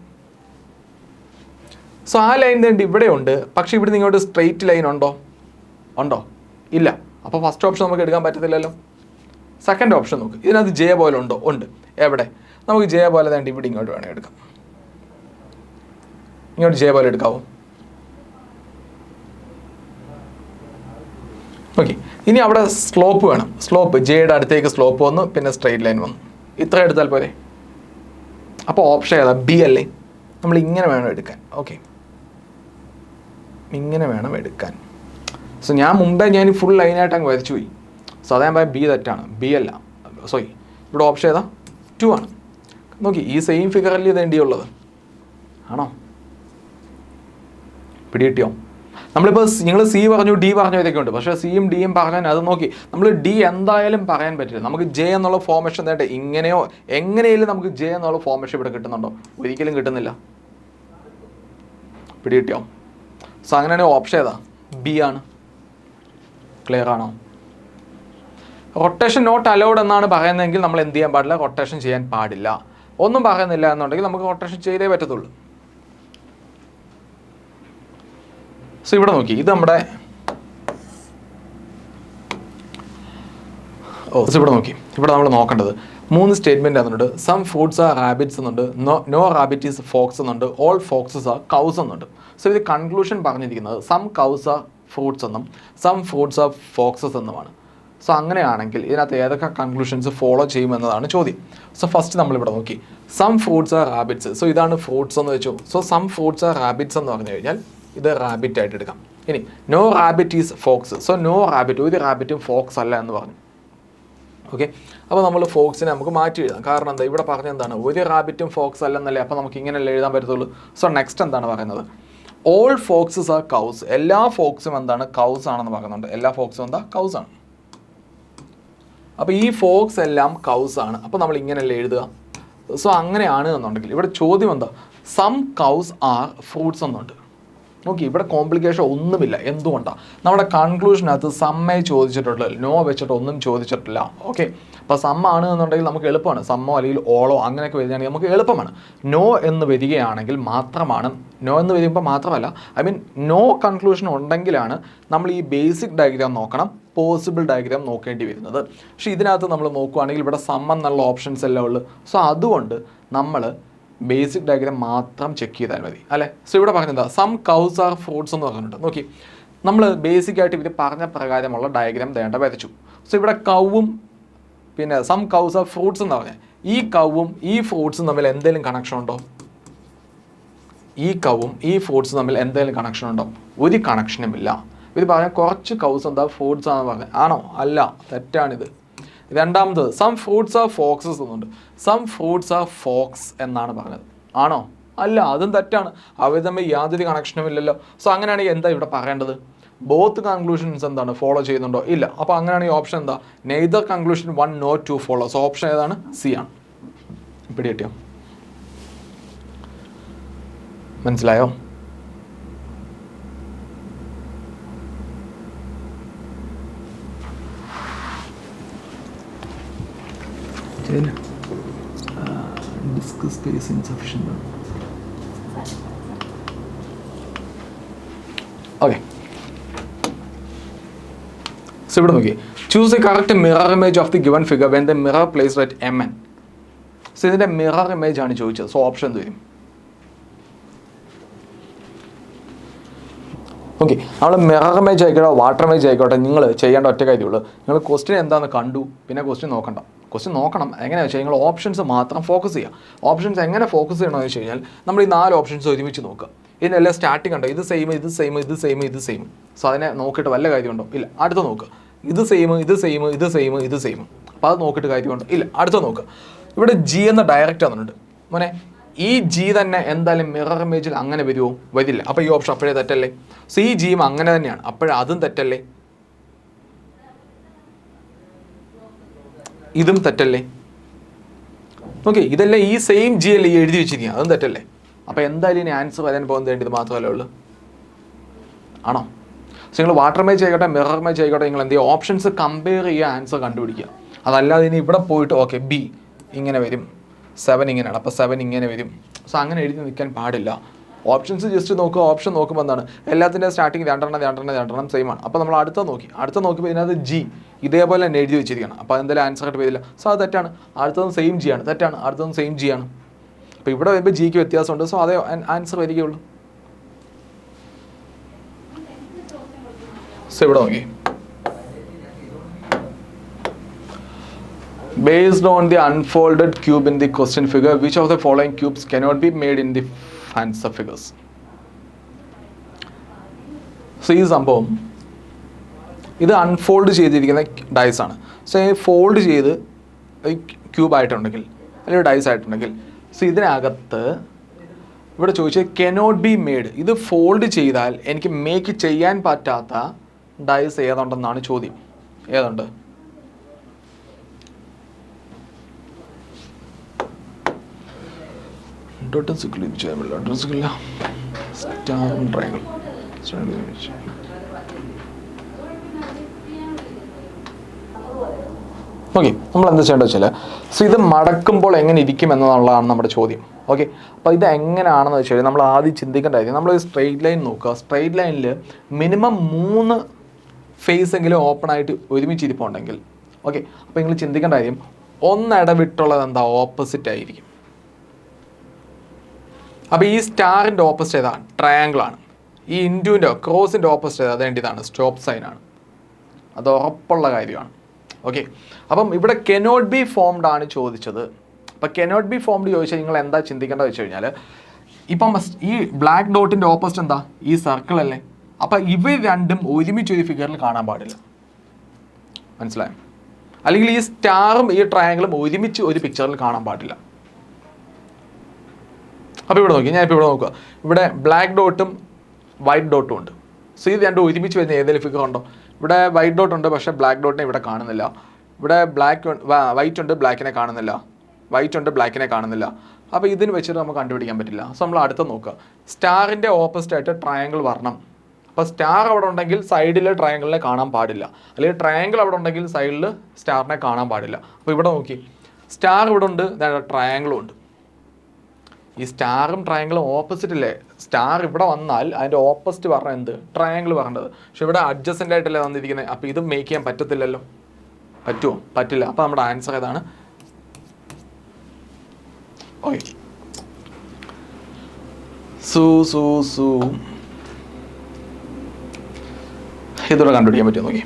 സോ ആ ലൈൻ നേരിട്ട് ഇവിടെ ഉണ്ട്. പക്ഷേ ഇവിടെ നിങ്ങോട്ട് സ്ട്രെയിറ്റ് ലൈൻ ഉണ്ടോ? ഇല്ല. അപ്പോൾ ഫസ്റ്റ് ഓപ്ഷൻ നമുക്ക് എടുക്കാൻ പറ്റത്തില്ലല്ലോ. സെക്കൻഡ് ഓപ്ഷൻ നോക്ക്. ഇതിനകത്ത് ജെ പോലെ ഉണ്ടോ? ഉണ്ട്. എവിടെ? നമുക്ക് ജെ പോലെ തന്നെ ഇവിടെ ഇങ്ങോട്ട് വേണമെങ്കിൽ എടുക്കാം. ഇങ്ങോട്ട് ജെ പോലെ എടുക്കാവോ? ഓക്കെ, ഇനി അവിടെ സ്ലോപ്പ് വേണം. സ്ലോപ്പ് ജെയുടെ അടുത്തേക്ക് സ്ലോപ്പ് വന്നു, പിന്നെ സ്ട്രെയിറ്റ് ലൈൻ വന്നു. ഇത്ര എടുത്താൽ പോരെ? അപ്പോൾ ഓപ്ഷൻ ഏതാ? ബി അല്ലേ? നമ്മൾ ഇങ്ങനെ വേണം എടുക്കാൻ. ഓക്കെ, ഇങ്ങനെ വേണം എടുക്കാൻ. സോ ഞാൻ മുമ്പേ ഞാൻ ഫുൾ ലൈനായിട്ട് അങ്ങ് വരച്ചു പോയി. സോ അതേ പറയാം ബി തെറ്റാണ്. ബി അല്ല, സോറി, ഇവിടെ ഓപ്ഷൻ ഏതാ? 2 ആണ്. നോക്കി, ഈ സെയിം ഫിഗറല്ലേ വേണ്ടിയുള്ളത്? ആണോ? പിടികിട്ടിയോ? നമ്മളിപ്പോൾ നിങ്ങൾ സി പറഞ്ഞു ഡി പറഞ്ഞു ഇതൊക്കെ ഉണ്ട്. പക്ഷേ സിയും ഡിയും പറഞ്ഞാൽ അത് നോക്കി നമ്മൾ ഡി എന്തായാലും പറയാൻ പറ്റില്ല. നമുക്ക് ജെ എന്നുള്ള ഫോർമേഷൻ നേട്ടെ ഇങ്ങനെയോ എങ്ങനെയും നമുക്ക് ജെ എന്നുള്ള ഫോർമേഷൻ ഇവിടെ കിട്ടുന്നുണ്ടോ? ഒരിക്കലും കിട്ടുന്നില്ല. പിടികിട്ടിയോ? സോ അങ്ങനെയാണെങ്കിൽ ഓപ്ഷൻ ഏതാ? ബി ആണ്. ക്ലിയർ ആണോ? റൊട്ടേഷൻ നോട്ട് അലൗഡ് എന്നാണ് പറയുന്നതെങ്കിൽ നമ്മൾ എന്ത് ചെയ്യാൻ പാടില്ല? റൊട്ടേഷൻ ചെയ്യാൻ പാടില്ല. ഒന്നും പറയുന്നില്ല എന്നുണ്ടെങ്കിൽ നമുക്ക് റൊട്ടേഷൻ ചെയ്തേ പറ്റത്തുള്ളൂ. സോ ഇവിടെ നോക്കി, ഇത് നമ്മുടെ ഇവിടെ നോക്കി, ഇവിടെ നമ്മൾ നോക്കേണ്ടത് 3 സ്റ്റേറ്റ്മെൻറ്റ് എന്നുണ്ട്. സം ഫുഡ്സ് ആർ റാബിറ്റ്സ് എന്നുണ്ട്, നോ റാബിറ്റ് ഈസ് ഫോക്സ് എന്നുണ്ട്, ഓൾ ഫോക്സസ് ആർ കൗസ് എന്നുണ്ട്. സോ ഇത് കൺക്ലൂഷൻ പറഞ്ഞിരിക്കുന്നത് സം കൗസ് ആർ ഫ്രൂട്ട്സ് എന്നും സം ഫ്രൂട്ട്സ് ആർ ഫോക്സസ് എന്നുമാണ്. സോ അങ്ങനെയാണെങ്കിൽ ഇതിനകത്ത് ഏതൊക്കെ കൺക്ലൂഷൻസ് ഫോളോ ചെയ്യുമെന്നതാണ് ചോദ്യം. സോ ഫസ്റ്റ് നമ്മളിവിടെ നോക്കി some fruits are rabbits. So ഇതാണ് ഫ്രൂട്ട്സ് എന്ന് വെച്ചു. So some fruits are rabbits എന്ന് പറഞ്ഞു കഴിഞ്ഞാൽ ഇത് റാബിറ്റ് ആയിട്ട് എടുക്കാം. ഇനി no rabbit is fox. So no rabbit, ഒരു റാബിറ്റും ഫോക്സ് അല്ല എന്ന് പറഞ്ഞു. ഓക്കെ, അപ്പോൾ നമ്മൾ ഫോക്സിനെ നമുക്ക് മാറ്റി എഴുതാം. കാരണം എന്താ? ഇവിടെ പറഞ്ഞ എന്താണ്? ഒരു റാബിറ്റും ഫോക്സ് അല്ലെന്നല്ലേ. അപ്പോൾ നമുക്ക് ഇങ്ങനെയല്ലേ എഴുതാൻ പറ്റത്തുള്ളൂ. സോ നെക്സ്റ്റ് എന്താണ് പറയുന്നത്? All foxes are cows. എല്ലാ ഫോക്സും എന്താണ്? കൗസ് ആണെന്ന് പറയുന്നുണ്ട്. എല്ലാ ഫോക്സും എന്താ? കൗസ് ആണ്. അപ്പോൾ ഈ ഫോക്സ് എല്ലാം കൗസ് ആണ്. അപ്പോൾ നമ്മൾ ഇങ്ങനെയല്ലേ എഴുതുക? സോ അങ്ങനെയാണ് എന്നുണ്ടെങ്കിൽ ഇവിടെ ചോദ്യം എന്താ, സം കൗസ് ആർ ഫ്രൂട്ട്സ് എന്നുണ്ട്. ഓക്കെ, ഇവിടെ കോംപ്ലിക്കേഷൻ ഒന്നുമില്ല. എന്തുകൊണ്ടാണ്? നമ്മുടെ കൺക്ലൂഷനകത്ത് സമ്മേ ചോദിച്ചിട്ടുള്ളത്, നോ വെച്ചിട്ട് ഒന്നും ചോദിച്ചിട്ടില്ല. ഓക്കെ, അപ്പോൾ സമ്മാണ് എന്നുണ്ടെങ്കിൽ നമുക്ക് എളുപ്പമാണ്. സമ്മോ അല്ലെങ്കിൽ ഓളോ അങ്ങനെയൊക്കെ വരികയാണെങ്കിൽ നമുക്ക് എളുപ്പമാണ്. നോ എന്ന് വരികയാണെങ്കിൽ മാത്രമാണ്, നോ എന്ന് വരുമ്പോൾ മാത്രമല്ല, ഐ മീൻ നോ കൺക്ലൂഷൻ ഉണ്ടെങ്കിലാണ് നമ്മൾ ഈ ബേസിക് ഡയഗ്രാം നോക്കണം, പോസിബിൾ ഡയഗ്രാം നോക്കേണ്ടി വരുന്നത്. പക്ഷേ ഇതിനകത്ത് നമ്മൾ നോക്കുകയാണെങ്കിൽ ഇവിടെ സം എന്നുള്ള ഓപ്ഷൻസ് എല്ലാം ഉള്ളു. സോ അതുകൊണ്ട് നമ്മൾ ബേസിക് ഡയഗ്രാം മാത്രം ചെക്ക് ചെയ്താൽ മതി അല്ലേ. സോ ഇവിടെ പറഞ്ഞതാ സം കൗസ് ആർ ഫ്രൂട്ട്സ് എന്ന് പറഞ്ഞിട്ടുണ്ട്. നോക്കി, നമ്മൾ ബേസിക്കായിട്ട് ഇവർ പറഞ്ഞ പ്രകാരമുള്ള ഡയഗ്രാം വരച്ചു. സോ ഇവിടെ കൗവും പിന്നെ സം കൗസ് ആർ ഫ്രൂട്ട്സ് എന്ന് പറഞ്ഞാൽ ഈ കൗവും ഈ ഫ്രൂട്ട്സും തമ്മിൽ എന്തെങ്കിലും കണക്ഷൻ ഉണ്ടോ? ഈ കൗവും ഈ ഫ്രൂട്ട്സും തമ്മിൽ എന്തെങ്കിലും കണക്ഷൻ ഉണ്ടോ? ഒരു കണക്ഷനും ഇല്ല. ഇവർ പറഞ്ഞാൽ കുറച്ച് കൗസ് എന്താ ഫ്രൂട്ട്സ് ആണെന്ന് പറഞ്ഞത്. ആണോ? അല്ല, തെറ്റാണിത്. രണ്ടാമത് സം ഫ്രൂട്ട്സ് ആർ ഫോക്സസ് എന്നുണ്ട്. സം ഫ്രൂട്ട്സ് ആർ ഫോക്സ് എന്നാണ് പറഞ്ഞത്. ആണോ? അല്ല, അതും തെറ്റാണ്. അവർ തമ്മിൽ യാതൊരു കണക്ഷനും ഇല്ലല്ലോ. സോ അങ്ങനെയാണെങ്കിൽ എന്താ ഇവിടെ പറയേണ്ടത്? ബോത്ത് കൺക്ലൂഷൻസ് എന്താണ്, ഫോളോ ചെയ്യുന്നുണ്ടോ? ഇല്ല. അപ്പോൾ അങ്ങനെയാണെങ്കിൽ ഓപ്ഷൻ എന്താ? Neither conclusion 1 nor 2 follow. So option ഏതാണ്? സി ആണ്. പിടി കിട്ടിയോ? മനസ്സിലായോ? Discuss case insufficient. Okay, so ഇവിടെ നോക്കി, choose A correct mirror image of the given figure when the mirror placed at MN. So ഇതിൻ്റെ മിറർ ഇമേജ് ആണ് ചോദിച്ചത്. സോ ഓപ്ഷൻ എന്ത് വരും? ഓക്കെ, നമ്മൾ മിറർ ഇമേജ് ആയിക്കോട്ടെ വാട്ടർ ഇമേജ് ആയിക്കോട്ടെ, നിങ്ങൾ ചെയ്യേണ്ട ഒറ്റ കാര്യമുള്ളൂ, നിങ്ങൾ ക്വസ്റ്റ്യൻ എന്താണെന്ന് കണ്ടു, പിന്നെ ക്വസ്റ്റ്യൻ നോക്കണ്ട. ക്വസ്റ്റ്യൻ നോക്കണം. എങ്ങനെയാണെന്ന് വെച്ചാൽ നിങ്ങൾ ഓപ്ഷൻസ് മാത്രം ഫോക്കസ് ചെയ്യുക. ഓപ്ഷൻസ് എങ്ങനെ ഫോക്കസ് ചെയ്യണമെന്ന് വെച്ച് കഴിഞ്ഞാൽ നമ്മൾ ഈ 4 ഓപ്ഷൻസ് ഒരുമിച്ച് നോക്കുക. ഇതിനെല്ലാം സ്റ്റാർട്ടിങ് ഉണ്ടോ? ഇത് സെയിം, ഇത് സെയിം, ഇത് സെയിം, ഇത് സെയിം. സോ അതിനെ നോക്കിയിട്ട് വല്ല കാര്യമുണ്ടോ? ഇല്ല. അടുത്ത നോക്കുക. ഇത് സെയിം, ഇത് സെയിം, ഇത് സെയിം, ഇത് സെയിം. അപ്പോൾ അത് നോക്കിയിട്ട് കാര്യമുണ്ടോ? ഇല്ല. അടുത്ത നോക്കുക. ഇവിടെ ജി എന്ന ഡയറക്റ്റ് വന്നിട്ടുണ്ട്. മോനെ, ഈ ജി തന്നെ എന്തായാലും മിറർ ഇമേജിൽ അങ്ങനെ വരുമോ? വരില്ല. അപ്പോൾ ഈ ഓപ്ഷൻ അപ്പോഴേ തെറ്റല്ലേ? സോ ഈ ജിയും അങ്ങനെ തന്നെയാണ്. അപ്പോഴതും തെറ്റല്ലേ? ഇതും തെറ്റല്ലേ? ഓക്കെ, ഇതെല്ലാം ഈ സെയിം ജി അല്ലേ ഈ എഴുതി വെച്ചിരിക്കുക, അതും തെറ്റല്ലേ? അപ്പോൾ എന്തായാലും ഇനി ആൻസർ വരാൻ പോകുന്നത് ഇത് മാത്രമല്ലേ ഉള്ളൂ. ആണോ? സോ നിങ്ങൾ വാട്ടർ ഇമേജ് ആയിക്കോട്ടെ മിറർ ഇമേജ് ആയിക്കോട്ടെ, നിങ്ങൾ എന്ത് ചെയ്യുക? ഓപ്ഷൻസ് കമ്പയർ ചെയ്യുക, ആൻസർ കണ്ടുപിടിക്കുക. അതല്ലാതെ ഇനി ഇവിടെ പോയിട്ട് ഓക്കെ ബി ഇങ്ങനെ വരും, 7 ഇങ്ങനെയാണ്, അപ്പോൾ 7 ഇങ്ങനെ വരും. സോ അങ്ങനെ എഴുതി നിൽക്കാൻ പാടില്ല. ഓപ്ഷൻസ് ജസ്റ്റ് നോക്കുക. ഓപ്ഷൻ നോക്കുമ്പോൾ എന്താണ്, എല്ലാത്തിൻ്റെ സ്റ്റാർട്ടിങ് രണ്ടെണ്ണം സെയിം ആണ്. അപ്പോൾ നമ്മൾ അടുത്ത നോക്കിയപ്പോൾ ഇതിനകത്ത് ജി ഇതേപോലെ തന്നെ എഴുതി വെച്ചിരിക്കണം. അപ്പോൾ അതെന്തായാലും ആൻസർ ആയിട്ട് വരില്ല. സോ അത് തെറ്റാണ്. അടുത്തതും സെയിം ജി ആണ്, തെറ്റാണ്. അടുത്തതും സെയിം ജി ആണ്. അപ്പോൾ ഇവിടെ വരുമ്പോൾ ജിക്ക് വ്യത്യാസമുണ്ട്. സോ അതേ ആൻസർ വരികയുള്ളൂ. സോ ഇവിടെ നോക്കി, based on the unfolded cube in the question figure, which of the following cubes cannot be made in the answer figures? So ഈ സംഭവം ഇത് അൺഫോൾഡ് ചെയ്തിരിക്കുന്ന ഡൈസ് ആണ്. സോ ഈ ഫോൾഡ് ചെയ്ത് ക്യൂബ് ആയിട്ടുണ്ടെങ്കിൽ അല്ലെങ്കിൽ ഡൈസ് ആയിട്ടുണ്ടെങ്കിൽ, സോ ഇതിനകത്ത് ഇവിടെ ചോദിച്ചത് കനോട്ട് ബി മെയ്ഡ്. ഇത് ഫോൾഡ് ചെയ്താൽ എനിക്ക് മേക്ക് ചെയ്യാൻ പറ്റാത്ത ഡൈസ് ഏതുണ്ടെന്നാണ് ചോദ്യം. ഏതുണ്ട്? ഓക്കെ, നമ്മൾ എന്താ ചെയ്യേണ്ടത് വെച്ചാൽ, സോ ഇത് മടക്കുമ്പോൾ എങ്ങനെ ഇരിക്കും എന്നുള്ളതാണ് നമ്മുടെ ചോദ്യം. ഓക്കെ, അപ്പോൾ ഇത് എങ്ങനെയാണെന്ന് വെച്ച് കഴിഞ്ഞാൽ നമ്മൾ ആദ്യം ചിന്തിക്കേണ്ടതായിരിക്കും. നമ്മൾ സ്ട്രെയിറ്റ് ലൈൻ നോക്കുക. സ്ട്രെയിറ്റ് ലൈനിൽ മിനിമം 3 ഫേസ് എങ്കിലും ഓപ്പൺ ആയിട്ട് ഒരുമിച്ചിരിപ്പുണ്ടെങ്കിൽ, ഓക്കെ, അപ്പോൾ നിങ്ങൾ ചിന്തിക്കേണ്ട കാര്യം, ഒന്നിടവിട്ടുള്ളത് എന്താ? ഓപ്പോസിറ്റ് ആയിരിക്കും. അപ്പോൾ ഈ സ്റ്റാറിൻ്റെ ഓപ്പോസിറ്റ് ഏതാണ്? ട്രയാങ്കിൾ ആണ്. ഈ ഇൻറ്റുവിൻ്റെ ക്രോസിൻ്റെ ഓപ്പോസിറ്റ് ഏതാ? അതേണ്ടതാണ് സ്റ്റോപ്പ് സൈനാണ്. അത് ഉറപ്പുള്ള കാര്യമാണ്. ഓക്കെ, അപ്പം ഇവിടെ കനോട്ട് ബി ഫോംഡ് ആണ് ചോദിച്ചത്. അപ്പോൾ കനോട്ട് ബി ഫോംഡ് ചോദിച്ചാൽ നിങ്ങൾ എന്താ ചിന്തിക്കേണ്ടത് വെച്ച് കഴിഞ്ഞാൽ, ഇപ്പം ഈ ബ്ലാക്ക് ഡോട്ടിൻ്റെ ഓപ്പോസിറ്റ് എന്താ? ഈ സർക്കിൾ അല്ലേ? അപ്പം ഇവ രണ്ടും ഒരുമിച്ച് ഒരു ഫിഗറിൽ കാണാൻ പാടില്ല. മനസ്സിലായോ? അല്ലെങ്കിൽ ഈ സ്റ്റാറും ഈ ട്രയാങ്കിളും ഒരുമിച്ച് ഒരു പിക്ചറിൽ കാണാൻ പാടില്ല. അപ്പോൾ ഇവിടെ നോക്കി, ഞാനിപ്പോൾ ഇവിടെ നോക്കുക. ഇവിടെ ബ്ലാക്ക് ഡോട്ടും വൈറ്റ് ഡോട്ടും ഉണ്ട്. സോ ഇത് രണ്ടും ഒരുമിച്ച് വരുന്ന ഏതെങ്കിലും ഫിഗർ ഉണ്ടോ? ഇവിടെ വൈറ്റ് ഡോട്ട് ഉണ്ട്, പക്ഷേ ബ്ലാക്ക് ഡോട്ടിനെ ഇവിടെ കാണുന്നില്ല. ഇവിടെ വൈറ്റ് ഉണ്ട്, ബ്ലാക്കിനെ കാണുന്നില്ല. വൈറ്റ് ഉണ്ട്, ബ്ലാക്കിനെ കാണുന്നില്ല. അപ്പോൾ ഇതിന് വെച്ചിട്ട് നമുക്ക് കണ്ടുപിടിക്കാൻ പറ്റില്ല. സോ നമ്മൾ അടുത്ത നോക്കുക. സ്റ്റാറിൻ്റെ ഓപ്പോസിറ്റായിട്ട് ട്രയാങ്കിൾ വരണം. അപ്പോൾ സ്റ്റാർ അവിടെ ഉണ്ടെങ്കിൽ സൈഡിൽ ട്രയാങ്കിളിനെ കാണാൻ പാടില്ല, അല്ലെങ്കിൽ ട്രയാങ്കിൾ അവിടെ ഉണ്ടെങ്കിൽ സൈഡിൽ സ്റ്റാറിനെ കാണാൻ പാടില്ല. അപ്പോൾ ഇവിടെ നോക്കി, സ്റ്റാർ ഇവിടെ ഉണ്ട്, ട്രയാങ്കിളും ഉണ്ട്. ഈ സ്റ്റാറും ട്രയാങ്കിളും ഓപ്പോസിറ്റ് അല്ലേ? സ്റ്റാർ ഇവിടെ വന്നാൽ അതിൻ്റെ ഓപ്പോസിറ്റ് പറഞ്ഞാൽ എന്ത്? ട്രയാങ്കിൾ പറഞ്ഞത്. പക്ഷെ ഇവിടെ അഡ്ജസൻ്റ് ആയിട്ടല്ലേ വന്നിരിക്കുന്നത്. അപ്പോൾ ഇത് മേക്ക് ചെയ്യാൻ പറ്റത്തില്ലല്ലോ. പറ്റുമോ? പറ്റില്ല. അപ്പോൾ നമ്മുടെ ആൻസർ ഏതാണ്? ഓക്കെ, ഇതോടെ കണ്ടുപിടിക്കാൻ പറ്റുമോ നോക്കി.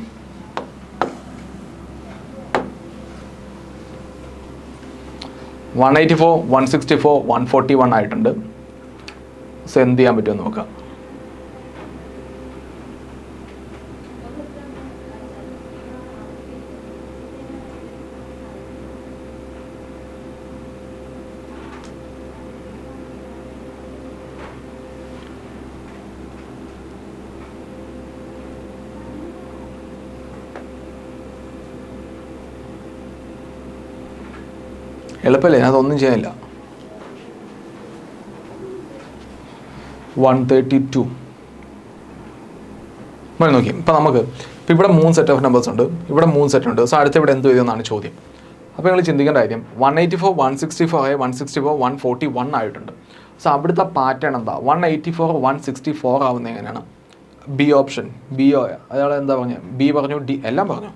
വൺ 184, 164, 141 ആയിട്ടുണ്ട്. സോ എന്ത് ചെയ്യാൻ പറ്റുമെന്ന് നോക്കാം. എളുപ്പമല്ലേ? അതൊന്നും ചെയ്യാനില്ല. 132 മതി നോക്കി. ഇപ്പം നമുക്ക് ഇപ്പം ഇവിടെ 3 സെറ്റ് ഓഫ് നമ്പേഴ്സ് ഉണ്ട്, ഇവിടെ 3 സെറ്റ് ഉണ്ട്. സോ അടുത്ത ഇവിടെ എന്ത് ചെയ്യുമെന്നാണ് ചോദ്യം. അപ്പോൾ നിങ്ങൾ ചിന്തിക്കേണ്ട കാര്യം 184, 164, 164, 141 ആയിട്ടുണ്ട്. സോ അവിടുത്തെ പാറ്റേൺ എന്താ? 184, 164 ആവുന്നത് എങ്ങനെയാണ്? B option. ബിയോ അയാൾ എന്താ പറഞ്ഞത്? ബി പറഞ്ഞു, ഡി എല്ലാം പറഞ്ഞു.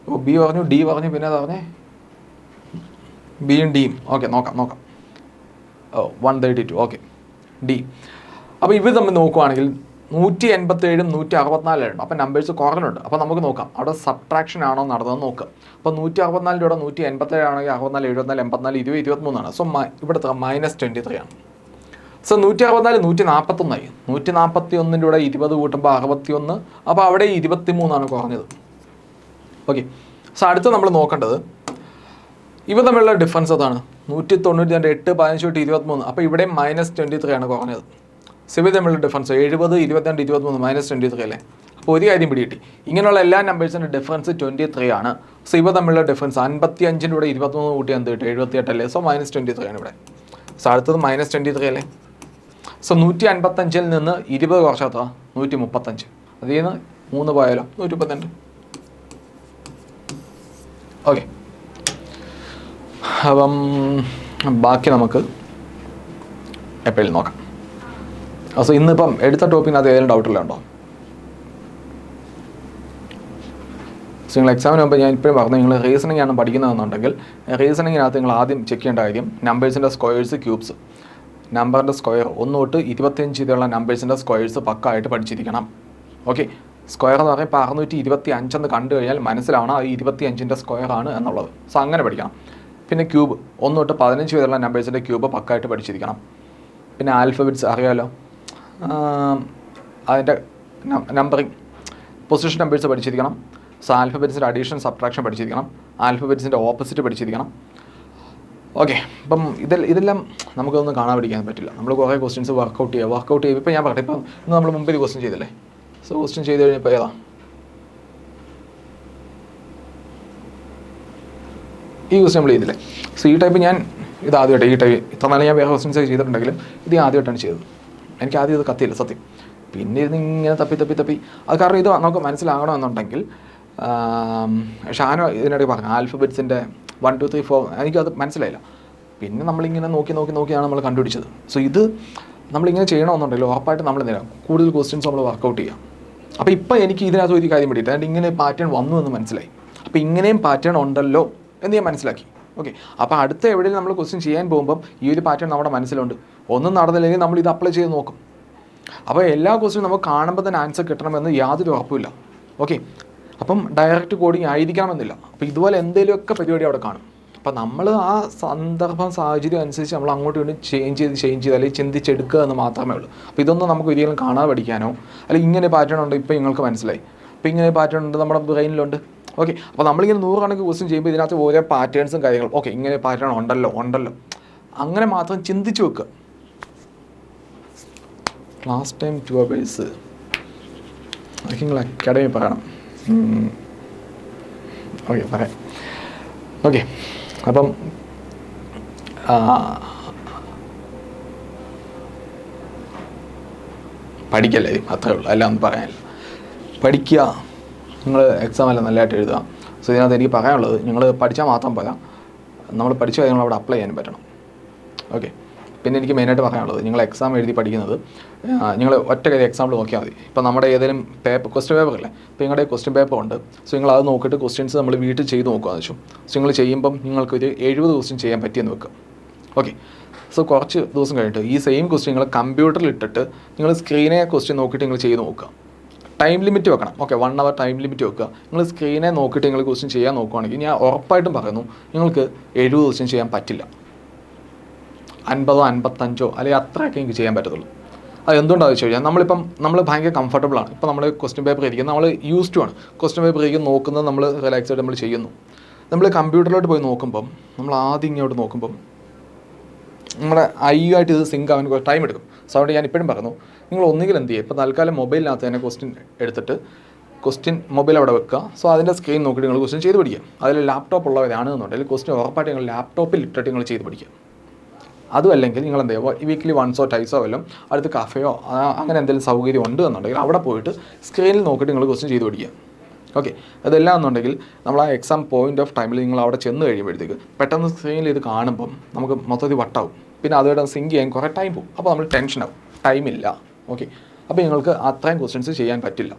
ഓ, ബി പറഞ്ഞു, ഡി പറഞ്ഞു, പിന്നെ എന്താ പറഞ്ഞേ? ബിയും ഡിയും. ഓക്കെ, നോക്കാം. ഓ, 132. Okay, D. അപ്പോൾ ഇവർ തമ്മിൽ നോക്കുവാണെങ്കിൽ 187ഉം 164 അപ്പോൾ നമ്പേഴ്സ് കുറഞ്ഞുണ്ട്. അപ്പോൾ നമുക്ക് നോക്കാം അവിടെ സബ്ട്രാക്ഷൻ ആണോ നടന്നതെന്ന് നോക്കാം. അപ്പോൾ 164 187 ആണെങ്കിൽ 64, 74, 84, 20, 23 സോ ഇവിടുത്തെ -23 ആണ്. സോ 164 141 141 20 കൂട്ടുമ്പോൾ 61. അപ്പോൾ അവിടെ 23 കുറഞ്ഞത്. ഓക്കെ, സോ അടുത്ത് നമ്മൾ നോക്കേണ്ടത് ഇവ തമ്മിലുള്ള ഡിഫറൻസ് അതാണ്. 192, 8, 15, 23. അപ്പോൾ ഇവിടെ -23 കുറഞ്ഞത്. സോ ഇവ തമ്മിലുള്ള ഡിഫറൻസ് 70, 22, 23 -23 അല്ലേ? അപ്പോൾ ഒരു കാര്യം പിടികിട്ടി, ഇങ്ങനെയുള്ള എല്ലാ നമ്പേഴ്സിൻ്റെ ഡിഫറൻസ് 23 ആണ്. സോ ഇവ തമ്മിലുള്ള ഡിഫറൻസ് 55 23 കൂട്ടി എന്ത് കിട്ടും? 78 അല്ലേ? സോ -23 ആണ് ഇവിടെ. സോ അടുത്തത് -23 അല്ലേ? സോ 155 നിന്ന് 20 കുറച്ചാൽ 135. അതിൽ നിന്ന് 3 പോയാലോ 132. ഓക്കെ, അപ്പം ബാക്കി നമുക്ക് എപ്പോഴും നോക്കാം. സോ ഇന്നിപ്പം എടുത്ത ടോപ്പിക്കിനകത്ത് ഏതെങ്കിലും ഡൗട്ടുള്ളതുണ്ടോ? സോ നിങ്ങൾ എക്സാമിന് മുമ്പ് ഞാൻ ഇപ്പോഴും പറഞ്ഞു, നിങ്ങൾ റീസണിംഗ് ആണ് പഠിക്കുന്നതെന്നുണ്ടെങ്കിൽ റീസണിങ്ങിനകത്ത് നിങ്ങൾ ആദ്യം ചെക്ക് ചെയ്യേണ്ട കാര്യം നമ്പേഴ്സിൻ്റെ സ്ക്വയേഴ്സ്, ക്യൂബ്സ്. നമ്പറിൻ്റെ സ്ക്വയർ 1 തൊട്ട് 25 വരെയുള്ള നമ്പേഴ്സിൻ്റെ സ്ക്വയേഴ്സ് പക്കായിട്ട് പഠിച്ചിരിക്കണം. ഓക്കെ, സ്ക്വയർ എന്ന് പറയുമ്പോൾ 625 എന്ന് കണ്ടു കഴിഞ്ഞാൽ മനസ്സിലാവണം അത് 25ൻ്റെ സ്ക്വയർ ആണ് എന്നുള്ളത്. സോ അങ്ങനെ പഠിക്കണം. പിന്നെ ക്യൂബ് 1 തൊട്ട് 15 വരെയുള്ള നമ്പേഴ്സിൻ്റെ ക്യൂബ് പക്കായിട്ട് പഠിച്ചിരിക്കണം. പിന്നെ ആൽഫബറ്റ്സ് അറിയാമല്ലോ, അതിൻ്റെ നമ്പറിങ് പൊസിഷൻ നമ്പേഴ്സ് പഠിച്ചിരിക്കണം. സോ ആൽഫബറ്റ്സിൻ്റെ അഡീഷൻ, സബ്ട്രാക്ഷൻ പഠിച്ചിരിക്കണം. ആൽഫബറ്റ്സിൻ്റെ ഓപ്പോസിറ്റ് പഠിച്ചിരിക്കണം. ഓക്കെ, അപ്പം ഇതെല്ലാം നമുക്കൊന്നും കാണാൻ പഠിക്കാൻ പറ്റില്ല. നമ്മൾ കുറേ ക്വസ്റ്റ്യൻസ് വർക്കൗട്ട് ചെയ്യുക. ഇപ്പോൾ ഞാൻ പറയട്ടെ, ഇപ്പം ഇന്ന് നമ്മൾ മുമ്പിൽ ക്വസ്റ്റ്യൻ ചെയ്തല്ലേ? സോ ക്വസ്റ്റ്യൻ ചെയ്ത് കഴിഞ്ഞപ്പോൾ ഏതാ ഈ ക്വസ്റ്റ്യൻ നമ്മൾ ചെയ്തില്ലേ? സോ ഈ ടൈപ്പ് ഞാൻ ഇത് ആദ്യമായിട്ട് ഈ ടൈപ്പ് ഇത്ര നാളെ ഞാൻ വേറെ ക്വസ്റ്റ്യൻസ് ചെയ്തിട്ടുണ്ടെങ്കിലും ഇത് ആദ്യമായിട്ടാണ് ചെയ്തത്. എനിക്ക് ആദ്യം ഇത് കത്തിയില്ല സത്യം. പിന്നെ ഇതിങ്ങനെ തപ്പി അത് കാരണം ഇത് നമുക്ക് മനസ്സിലാകണമെന്നുണ്ടെങ്കിൽ ഷാനോ ഇതിനിടയിൽ പറഞ്ഞു ആൽഫബറ്റ്സിൻ്റെ 1 2 3 4 എനിക്കത് മനസ്സിലായില്ല. പിന്നെ നമ്മളിങ്ങനെ നോക്കിയാണ് നമ്മൾ കണ്ടുപിടിച്ചത്. സോ ഇത് നമ്മളിങ്ങനെ ചെയ്യണമെന്നുണ്ടെങ്കിൽ ഉറപ്പായിട്ട് നമ്മൾ നേരം കൂടുതൽ ക്വസ്റ്റ്യൻസ് നമ്മൾ വർക്കൗട്ട് ചെയ്യാം. അപ്പോൾ ഇപ്പോൾ എനിക്ക് ഇതിനകത്ത് ഒരു കാര്യം പിടിയിട്ട് അതിൻ്റെ ഇങ്ങനെ പാറ്റേൺ വന്നു എന്ന് മനസ്സിലായി. അപ്പോൾ ഇങ്ങനെയും പാറ്റേൺ ഉണ്ടല്ലോ എന്ന് ഞാൻ മനസ്സിലാക്കി. ഓക്കെ, അപ്പോൾ അടുത്ത എവിടെയും നമ്മൾ ക്വസ്റ്റ്യൻ ചെയ്യാൻ പോകുമ്പം ഈ ഒരു പാറ്റേൺ നമ്മുടെ മനസ്സിലുണ്ട്. ഒന്നും നടന്നില്ലെങ്കിൽ നമ്മൾ ഇത് അപ്ലൈ ചെയ്ത് നോക്കും. അപ്പോൾ എല്ലാ ക്വസ്റ്റ്യനും നമുക്ക് കാണുമ്പോൾ തന്നെ ആൻസർ കിട്ടണമെന്ന് യാതൊരു ഉറപ്പുമില്ല. ഓക്കെ, അപ്പം ഡയറക്റ്റ് കോഡിങ് ആയിരിക്കണമെന്നില്ല. അപ്പോൾ ഇതുപോലെ എന്തെങ്കിലുമൊക്കെ പരിപാടി അവിടെ കാണും. അപ്പോൾ നമ്മൾ ആ സന്ദർഭം സാഹചര്യം അനുസരിച്ച് നമ്മൾ അങ്ങോട്ടും ഇങ്ങോട്ടും ചേഞ്ച് ചെയ്ത് അല്ലെങ്കിൽ ചിന്തിച്ചെടുക്കുക എന്ന് മാത്രമേ ഉള്ളൂ. അപ്പോൾ ഇതൊന്നും നമുക്ക് ഒരിക്കലും കാണാതെ പഠിക്കാനോ അല്ലെങ്കിൽ ഇങ്ങനെ പാറ്റേൺ ഉണ്ട് ഇപ്പോൾ നിങ്ങൾക്ക് മനസ്സിലായി. അപ്പോൾ ഇങ്ങനെ പാറ്റേൺ ഉണ്ട് നമ്മുടെ ബ്രെയിനിലുണ്ട്. ഓക്കെ, അപ്പോൾ നമ്മളിങ്ങനെ 100 കണക്ക് ക്വസ്റ്റ്യൻ ചെയ്യുമ്പോൾ ഇതിനകത്ത് ഓരോ പാറ്റേൺസും കാര്യങ്ങളും ഓക്കെ ഇങ്ങനെ പാറ്റേൺ ഉണ്ടല്ലോ അങ്ങനെ മാത്രം ചിന്തിച്ച് വെക്കുക. ലാസ്റ്റ് ടൈം 2 അവേഴ്സ് നിങ്ങൾ അക്കാഡമി പറയണം. ഓക്കെ പറയാം. ഓക്കെ, അപ്പം പഠിക്കല്ലേ, അത്രേ ഉള്ളൂ, അല്ല ഒന്നും പറയാനില്ല. പഠിക്കുക, നിങ്ങൾ എക്സാം എല്ലാം നല്ലതായിട്ട് എഴുതുക. സോ ഇതിനകത്ത് എനിക്ക് പറയാനുള്ളത്, നിങ്ങൾ പഠിച്ചാൽ മാത്രം പോരാ, നമ്മൾ പഠിച്ച കാര്യങ്ങൾ അവിടെ അപ്ലൈ ചെയ്യാനും പറ്റണം. ഓക്കെ. പിന്നെ എനിക്ക് മെയിനായിട്ട് പറയാനുള്ളത്, നിങ്ങൾ എക്സാം എഴുതി പഠിക്കുന്നത് നിങ്ങൾ ഒറ്റ കാര്യം എക്സാമ്പിൾ നോക്കിയാൽ മതി. ഇപ്പോൾ നമ്മുടെ ഏതെങ്കിലും ക്വസ്റ്റ്യൻ പേപ്പർ ഇല്ലേ, ഇപ്പോൾ നിങ്ങളുടെ ക്വസ്റ്റ്യൻ പേപ്പർ ഉണ്ട്. സോ നിങ്ങൾ അത് നോക്കിയിട്ട് ക്വസ്റ്റ്യൻസ് നമ്മൾ വീട്ടിൽ ചെയ്ത് നോക്കുകയെന്ന് വെച്ചു. സോ നിങ്ങൾ ചെയ്യുമ്പം നിങ്ങൾക്കൊരു 70 ക്വസ്റ്റ്യൻ ചെയ്യാൻ പറ്റിയെന്ന് വെക്കുക. ഓക്കെ. സോ കുറച്ച് ദിവസം കഴിഞ്ഞിട്ട് ഈ സെയിം ക്വസ്റ്റ്യൻ നിങ്ങൾ കമ്പ്യൂട്ടറിൽ ഇട്ടിട്ട് നിങ്ങൾ സ്ക്രീനെ ക്വസ്റ്റ്യൻ നോക്കിയിട്ട് നിങ്ങൾ ചെയ്ത് നോക്കുക. ടൈം ലിമിറ്റ് വെക്കണം. ഓക്കെ, 1 hour ടൈം ലിമിറ്റ് വെക്കുക. നിങ്ങൾ സ്ക്രീനെ നോക്കിയിട്ട് നിങ്ങൾ ക്വസ്റ്റ്യൻ ചെയ്യാൻ നോക്കുകയാണെങ്കിൽ ഞാൻ ഉറപ്പായിട്ടും പറയുന്നു നിങ്ങൾക്ക് 70 ക്വസ്റ്റ്യൻ ചെയ്യാൻ പറ്റില്ല. 50 55 അല്ലെങ്കിൽ അത്രയൊക്കെ എനിക്ക് ചെയ്യാൻ പറ്റത്തുള്ളൂ. അത് എന്തുകൊണ്ടാണെന്ന് വെച്ച് കഴിഞ്ഞാൽ നമ്മൾ ഭയങ്കര കംഫർട്ടബിളാണ്. ഇപ്പോൾ നമ്മൾ ക്വസ്റ്റ്യൻ പേപ്പർ ഇരിക്കുന്നത് നമ്മൾ യൂസ്ഡ് ആണ്. ക്വസ്റ്റ്യൻ പേപ്പർ ഇരിക്കും നോക്കുന്നത്, നമ്മൾ റിലാക്സ് ആയിട്ട് നമ്മൾ ചെയ്യുന്നു. നമ്മൾ കമ്പ്യൂട്ടറിലോട്ട് പോയി നോക്കുമ്പം, നമ്മൾ ആദ്യം ഇങ്ങോട്ട് നോക്കുമ്പം നമ്മുടെ ഐയുമായിട്ട് ഇത് സിങ്ക് ആവാൻ കുറച്ച് ടൈം എടുക്കും. സോ അതുകൊണ്ട് ഞാൻ ഇപ്പോഴും പറഞ്ഞു, നിങ്ങൾ ഒന്നുകിൽ എന്ത് ചെയ്യുക, ഇപ്പോൾ തൽക്കാലം മൊബൈലിനകത്ത് തന്നെ ക്വസ്റ്റ്യൻ എടുത്തിട്ട് ക്വസ്റ്റ്യൻ മൊബൈൽ അവിടെ വെക്കുക. സോ അതിൻ്റെ സ്ക്രീൻ നോക്കിയിട്ട് നിങ്ങൾ ക്വസ്റ്റ്യൻ ചെയ്ത് പഠിക്കുക. അതിൽ ലാപ്ടോപ്പ് ഉള്ളവരാണെന്നുണ്ടെങ്കിൽ ക്വസ്റ്റ്യൻ ഉറപ്പായിട്ട് നിങ്ങൾ ലാപ്ടോപ്പിൽ ഇട്ടിട്ട് നിങ്ങൾ ചെയ്ത് പഠിക്കുക. അതും അല്ലെങ്കിൽ നിങ്ങൾ എന്ത് ചെയ്യുക, വീക്കിലി 1 or 2 വല്ലതും അടുത്ത് കഫേയോ അങ്ങനെ എന്തെങ്കിലും സൗകര്യം ഉണ്ട് എന്നുണ്ടെങ്കിൽ അവിടെ പോയിട്ട് സ്ക്രീനിൽ നോക്കിയിട്ട് നിങ്ങൾ ക്വസ്റ്റ്യൻ ചെയ്ത് പഠിക്കുക. ഓക്കെ. അതെല്ലാം എന്നുണ്ടെങ്കിൽ നമ്മൾ ആ എക്സാം പോയിൻ്റ് ഓഫ് ടൈമിൽ നിങ്ങൾ അവിടെ ചെന്ന് കഴിയുമ്പോഴത്തേക്ക് പെട്ടെന്ന് സ്ക്രീനിൽ ഇത് കാണുമ്പം നമുക്ക് മൊത്തത്തിൽ വട്ടാവും. പിന്നെ അതുമായിട്ട് സിങ്ക് ചെയ്യാൻ കുറേ ടൈം പോകും. അപ്പോൾ നമ്മൾ ടെൻഷനാവും, ടൈമില്ല. ഓക്കെ. അപ്പോൾ നിങ്ങൾക്ക് അത്രയും ക്വസ്റ്റ്യൻസ് ചെയ്യാൻ പറ്റില്ല.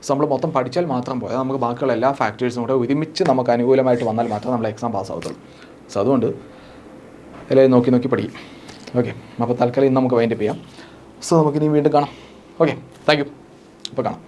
സോ നമ്മൾ മൊത്തം പഠിച്ചാൽ മാത്രം പോയാൽ നമുക്ക് ബാക്കിയുള്ള എല്ലാ ഫാക്ടേഴ്സും കൂടെ ഒരുമിച്ച് നമുക്ക് അനുകൂലമായിട്ട് വന്നാൽ മാത്രമേ നമ്മൾ എക്സാം പാസ്സാവത്തുള്ളൂ. സോ അതുകൊണ്ട് എല്ലാവരും നോക്കി പഠിക്കും. ഓക്കെ. അപ്പോൾ തൽക്കാലം ഇന്ന് നമുക്ക് വൈൻഡപ്പ് ചെയ്യാം. സോ നമുക്കിനി വീണ്ടും കാണാം. Okay, thank you. അപ്പോൾ കാണാം.